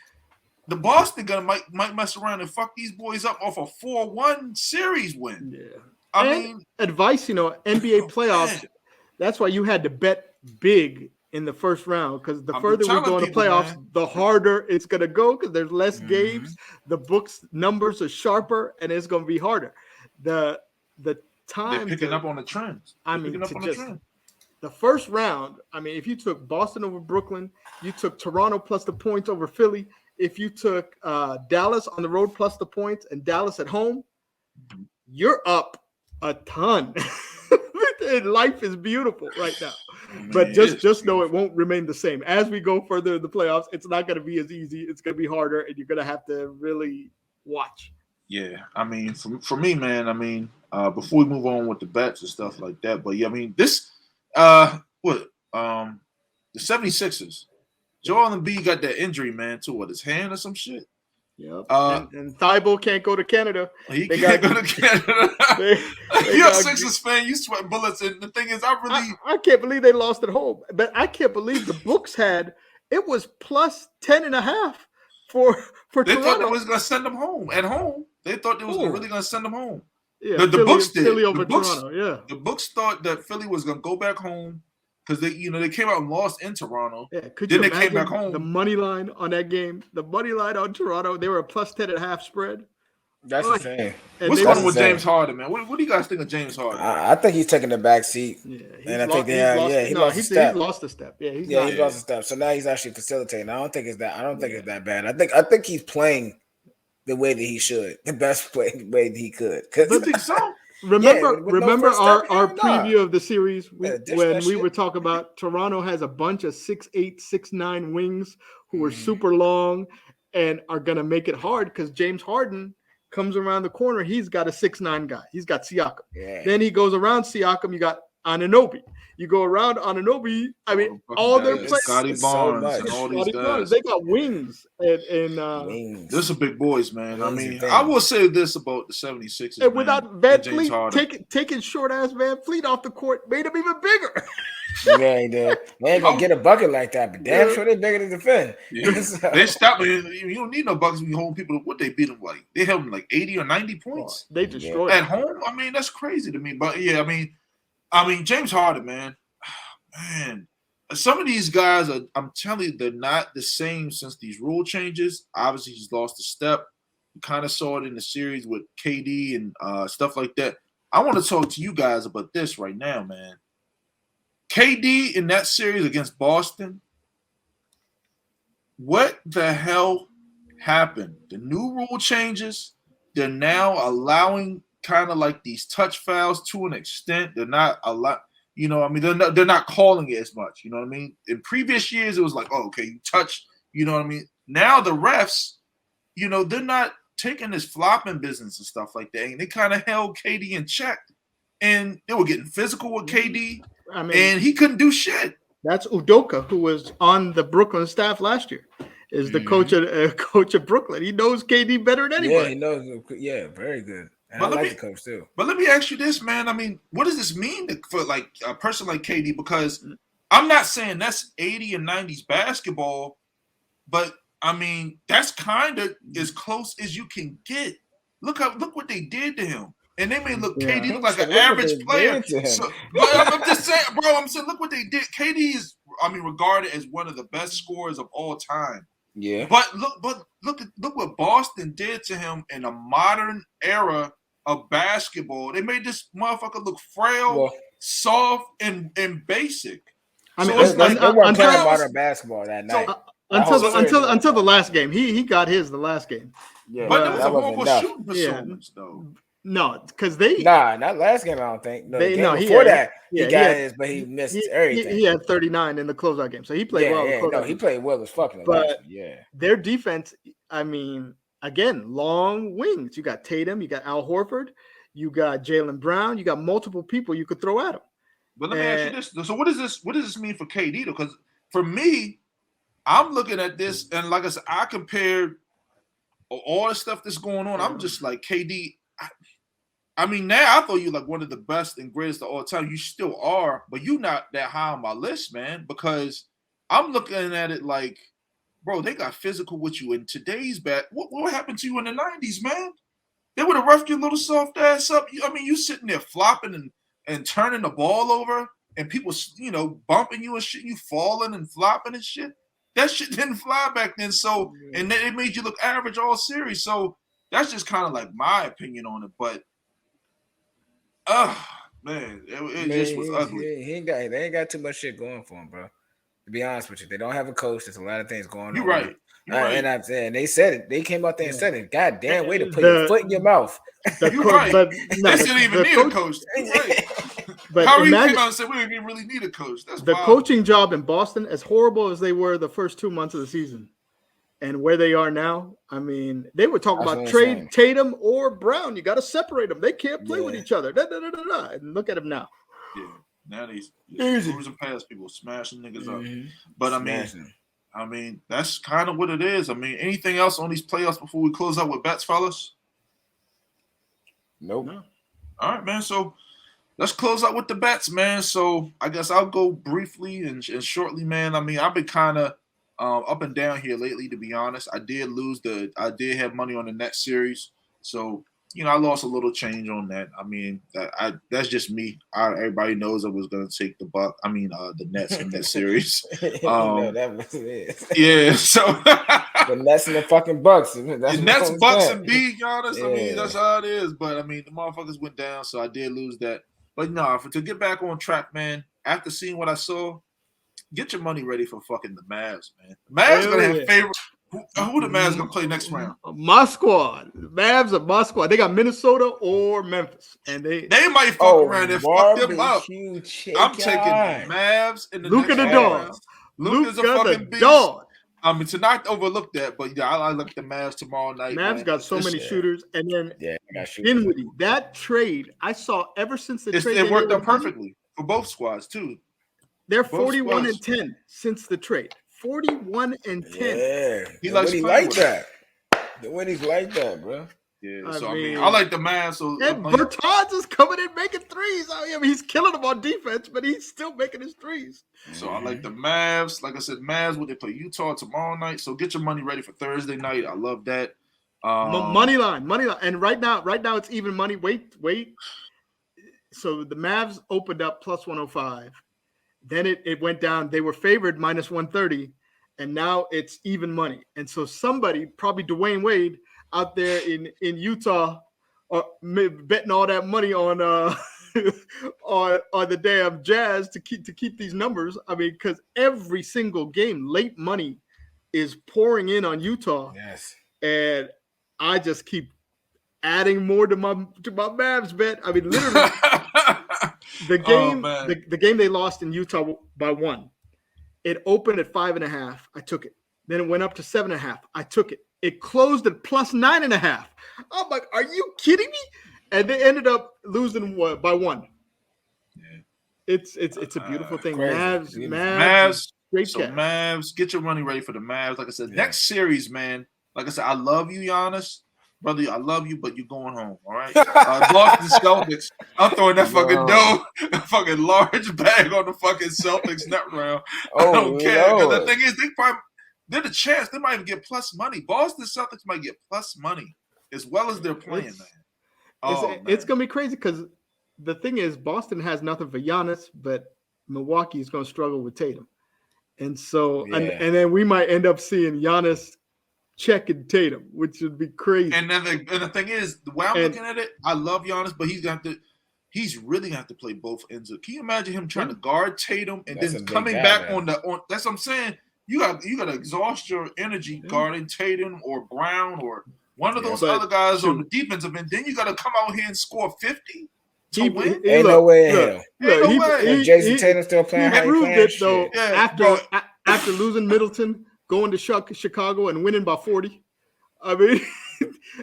The Boston might mess around and fuck these boys up off a 4-1 series win. Yeah. I mean, advice, NBA playoffs. Man. That's why you had to bet big in the first round, because the further we go in the playoffs, the harder it's going to go, because there's less games. The books numbers are sharper, and it's going to be harder. The time they're picking up on the trends. The first round. I mean, if you took Boston over Brooklyn, you took Toronto plus the points over Philly. If you took Dallas on the road plus the points and Dallas at home, you're up a ton. Life is beautiful right now. But just know it won't remain the same. As we go further in the playoffs, it's not going to be as easy. It's going to be harder, and you're going to have to really watch. Yeah, I mean, for me, man, I mean, before we move on with the bets and stuff like that, but yeah, I mean, this, the 76ers, Joel Embiid got that injury, man, to his hand or some shit. Yep. And Thibault can't go to Canada. He can't go to Canada. You're a Sixers fan. You sweat bullets. And the thing is, I can't believe they lost at home. But I can't believe the books had it was plus 10.5 for they Toronto. Thought they was going to send them home at home. They thought they was really going to send them home. Yeah, the books did. Philly over Toronto. Yeah, the books thought that Philly was going to go back home. Because they came out and lost in Toronto. Yeah, then they came back home. The money line on that game, the money line on Toronto, they were a plus 10.5 spread. That's insane. What's going on with James Harden, man? What do you guys think of James Harden? I think he's taking the back seat. Yeah, and I think he lost a step. Yeah, he lost a step. So now he's actually facilitating. I don't think it's that bad. I think he's playing the way that he should, the best way that he could. I think so. Remember our preview of the series when we were talking about Toronto has a bunch of 6'8", 6'9" wings who are super long and are going to make it hard because James Harden comes around the corner. He's got a 6'9" guy. He's got Siakam. Yeah. Then he goes around Siakam. You got Anunoby. You go around Anunoby. I mean, all their players. Scotty Barnes and all these guys. They got wings. And wings. These are big boys, man. I mean, I will say this about the 76ers. And without Van Fleet, taking short-ass Van Fleet off the court made him even bigger. Yeah, he did. They ain't going to get a bucket like that, but damn sure they're bigger to defend. Yeah. They stopped me. You don't need no buckets when you hold people. What they beat them like? They held them like 80 or 90 points. They destroyed at home. I mean, that's crazy to me. But yeah, I mean, James Harden, man, some of these guys are. I'm telling you, they're not the same since these rule changes. Obviously, he's lost a step. You kind of saw it in the series with KD and stuff like that. I want to talk to you guys about this right now, man. KD in that series against Boston. What the hell happened? The new rule changes. They're now allowing kind of like these touch fouls to an extent. They're not allowed, they're not calling it as much. You know what I mean? In previous years, it was like, oh, okay, you touch, you know what I mean? Now the refs, they're not taking this flopping business and stuff like that. And they kind of held KD in check. And they were getting physical with KD. And he couldn't do shit. That's Udoka, who was on the Brooklyn staff last year. Is the coach of Brooklyn. He knows KD better than anybody. Yeah, he knows. Yeah, very good. And I like the coach too. But let me ask you this, man. I mean, what does this mean for like a person like KD? Because I'm not saying that's 80 and 90s basketball, but I mean that's kind of as close as you can get. Look what they did to him, and they may KD look like an average player. So, but I'm just saying, bro. I'm saying, look what they did. KD is, regarded as one of the best scorers of all time. Yeah. But look what Boston did to him in a modern era of basketball. They made this motherfucker look frail, soft, and basic. I mean, they weren't playing modern basketball that night. Until the last game. He got the last game. Yeah, but it was a horrible shooting performance, though. No, because they not last game. I don't think. No, the game before he got his, but he missed everything. He had 39 in the closeout game, so he played well. Yeah, no, he played well as fucking. But their defense, I mean, again, long wings. You got Tatum, you got Al Horford, you got Jaylen Brown, you got multiple people you could throw at him. But let me ask you this: so what does this mean for KD? Because for me, I'm looking at this, and like I said, I compared all the stuff that's going on. I'm just like KD. I mean, now I thought you like one of the best and greatest of all time. You still are, but you're not that high on my list, man. Because I'm looking at it like, bro, they got physical with you in today's bat. What happened to you in the 90s, man? They would have roughed your little soft ass up. I mean, you sitting there flopping and turning the ball over, and people, bumping you and shit, you falling and flopping and shit. That shit didn't fly back then. So, and it made you look average all series. So that's just kind of like my opinion on it. But, man, it just was ugly. They ain't got too much shit going for him, bro. To be honest with you, they don't have a coach. There's a lot of things going on. You're right. And I'm saying they said it. They came out there and said it. God damn, way to put your foot in your mouth. You're right. They didn't even need a coach. Right. But Kyrie came out and said we didn't really need a coach. That's the wild. Coaching job in Boston, as horrible as they were the first 2 months of the season, and where they are now. I mean, they were talking about trade Tatum or Brown. You got to separate them. They can't play with each other. And look at them now. Yeah, now these cruising past people, smashing niggas up. But I mean, that's kind of what it is. I mean, anything else on these playoffs before we close out with bets, fellas? Nope. No. All right, man. So let's close out with the bets, man. So I guess I'll go briefly and shortly, man. I mean, I've been kind of up and down here lately, to be honest. I did have money on the Nets series. So, I lost a little change on that. I mean, that's just me. Everybody knows I was going to take the Nets in that series. That was it. Yeah, so the Nets and the fucking Bucks. The Nets, Bucks, and B, honest. Yeah. I mean, that's how it is. But I mean, the motherfuckers went down, so I did lose that. But no, to get back on track, man. After seeing what I saw, get your money ready for fucking the Mavs, man. The Mavs gonna have favorite. Who the Mavs gonna play next round? My squad. The Mavs are my squad. They got Minnesota or Memphis, and they might fuck around and fuck them up. I'm taking the Mavs in the Luka next the dog. round. Luka's a fucking beast. Dog. I mean, to not overlook that, but yeah, I look at the Mavs tomorrow night. Mavs got so many shooters, and then Dinwiddie. That trade I saw ever since the trade. It worked out perfectly for both squads too. They're 41-10 since the trade. 41-10. Yeah, he likes like that. The way he's like that, bro. Yeah, I mean, I like the Mavs. So and Bertans is coming in making threes. I mean, he's killing them on defense, but he's still making his threes. So I like the Mavs. Like I said, Mavs when they play Utah tomorrow night. So get your money ready for Thursday night. I love that. Money line, and right now it's even money. Wait. So the Mavs opened up plus 105. Then it went down. They were favored minus 130, and now it's even money. And so somebody, probably Dwayne Wade, out there in Utah, betting all that money on on the damn Jazz to keep these numbers. I mean, because every single game, late money is pouring in on Utah. Yes, and I just keep adding more to my Mavs bet. I mean, literally. The game they lost in Utah by 1. It opened at 5.5. I took it. Then it went up to 7.5. I took it. It closed at plus 9.5. I'm like, are you kidding me? And they ended up losing by 1. Yeah. It's a beautiful thing. Mavs, great so Mavs, get your money ready for the Mavs. Like I said, next series, man. Like I said, I love you, Giannis. Brother, I love you, but you're going home, all right? Boston Celtics. I'm throwing that fucking dough, a fucking large bag on the fucking Celtics net round. I don't care. Because the thing is, they're the chance. They might even get plus money. Boston Celtics might get plus money as well as they're playing, man. It's going to be crazy because the thing is, Boston has nothing for Giannis, but Milwaukee is going to struggle with Tatum. And so, and then we might end up seeing Giannis checking Tatum, which would be crazy. And then the thing is, the way I'm looking at it, I love Giannis, but he's really got to play both ends of. Can you imagine him trying to guard Tatum and then coming back on that's what I'm saying. You got to exhaust your energy guarding Tatum or Brown or One of those other guys on the defensive end. Then you got to come out here and score 50 to win. Ain't no way in hell. Ain't no way. Jason Tatum still playing. He proved it though. After losing Middleton, going to Chicago and winning by 40. I mean,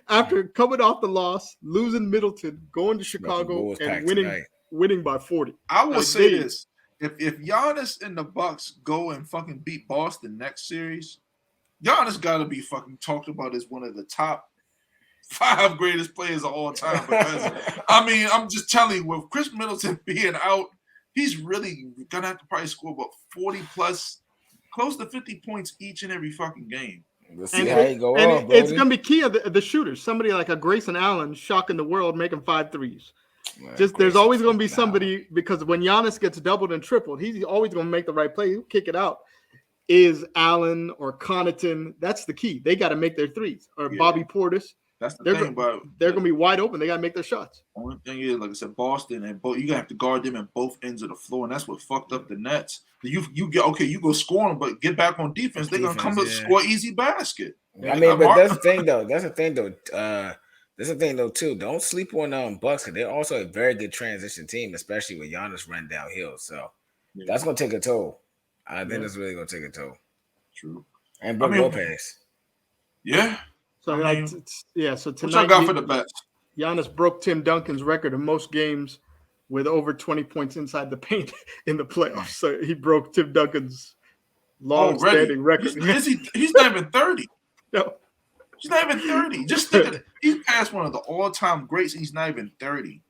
after coming off the loss, losing Middleton, going to Chicago and winning by 40. I will say this: if Giannis and the Bucks go and fucking beat Boston next series, Giannis got to be fucking talked about as one of the top 5 greatest players of all time. Because I mean, I'm just telling you, with Chris Middleton being out, he's really gonna have to probably score about 40 plus, close to 50 points each and every fucking game. We'll see how he go on, it's gonna be key of the shooters. Somebody like a Grayson Allen shocking the world, making 5 threes. There's always going to be somebody, because when Giannis gets doubled and tripled, he's always going to make the right play. He'll kick it out. Is Allen or Connaughton? That's the key. They got to make their threes. Or Bobby Portis. That's the thing about they're going to be wide open. They got to make their shots. Only thing is, like I said, Boston and you got to have to guard them at both ends of the floor, and that's what fucked up the Nets. You go score them, but get back on defense. They're going to come up and score easy basket. I mean, but that's the thing though. That's the thing though too. Don't sleep on Bucks, because they're also a very good transition team, especially when Giannis run downhill. So that's gonna take a toll. I think that's really gonna take a toll. True. And Brook Lopez. Yeah. So So tonight, what y'all got for the bets? Giannis broke Tim Duncan's record of most games with over 20 points inside the paint in the playoffs. So he broke Tim Duncan's long-standing record. He's not even 30. No. He's not even 30. Just think of it. He's past one of the all-time greats. He's not even 30.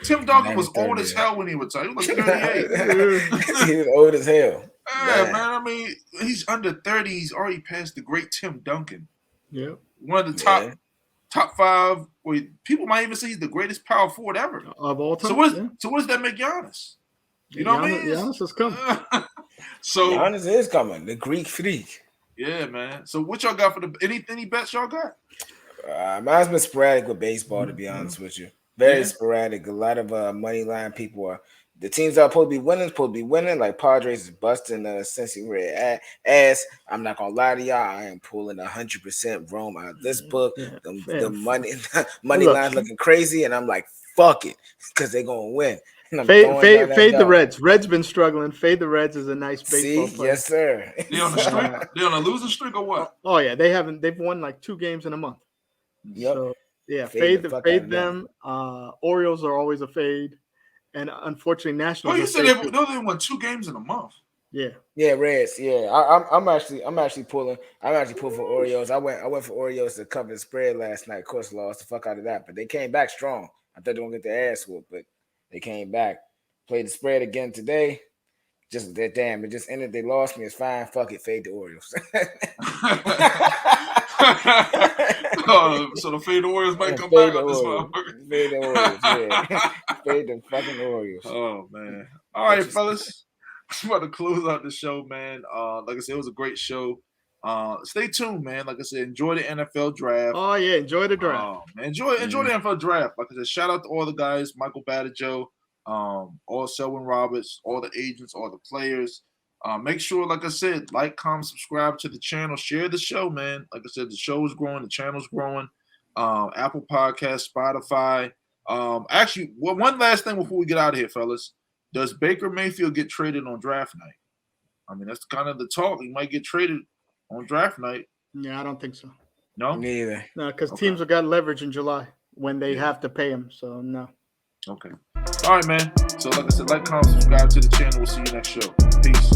Tim Duncan was old as hell when he retired. He was like 38. He was old as hell. Yeah, man. I mean, he's under 30. He's already past the great Tim Duncan. Yeah. One of the top 5. Or people might even say he's the greatest power forward ever. Of all time. So what does that make Giannis? You know what I mean? Giannis is coming. Giannis is coming. The Greek freak. Yeah, man. So what y'all got for any bets y'all got? Mine's been sporadic with baseball, to be honest with you. Very sporadic. A lot of money line people are. The teams that are supposed to be winning. Like Padres is busting Cincy red ass. I'm not gonna lie to y'all. I am pulling 100% Rome out of this book. The money line's looking crazy, and I'm like, fuck it, because they're gonna win. Fade the Reds. Reds been struggling. Fade the Reds is a nice baseball player. Yes, sir. They on a streak? They on a losing streak or what? Oh yeah, they've won like 2 games in a month. Yep. So, fade them. Orioles are always a fade, and unfortunately, Nationals. Oh, you said they won 2 games in a month. Yeah. Yeah, Reds. Yeah, I'm actually pulling. I'm actually pulling for Orioles. I went for Orioles to cover the spread last night. Of course, lost the fuck out of that, but they came back strong. I thought they were gonna get their ass whooped, but they came back. Played the spread again today. Just that damn, it just ended. They lost me. It's fine. Fuck it. Fade the Orioles. So the fade the Orioles might come back on this one. Fade the Orioles. Yeah. Fade the fucking Orioles. Oh man. All right, fellas. I'm about to close out the show, man. Like I said, it was a great show. Stay tuned, man. Like I said, enjoy the NFL draft. Oh yeah, enjoy the draft. Enjoy the NFL draft. Like I said, shout out to all the guys, Michael Badajoe, all Selwyn Roberts, all the agents, all the players. Make sure, like I said, like, comment, subscribe to the channel, share the show, man. Like I said, the show is growing, the channel's growing. Apple Podcasts, Spotify. Actually, one last thing before we get out of here, fellas. Does Baker Mayfield get traded on draft night? I mean, that's kind of the talk. He might get traded on draft night. Yeah, I don't think so. No? Neither. No, because teams have got leverage in July when they have to pay him. So, no. Okay. All right, man. So, like I said, like, comment, subscribe to the channel. We'll see you next show. Peace.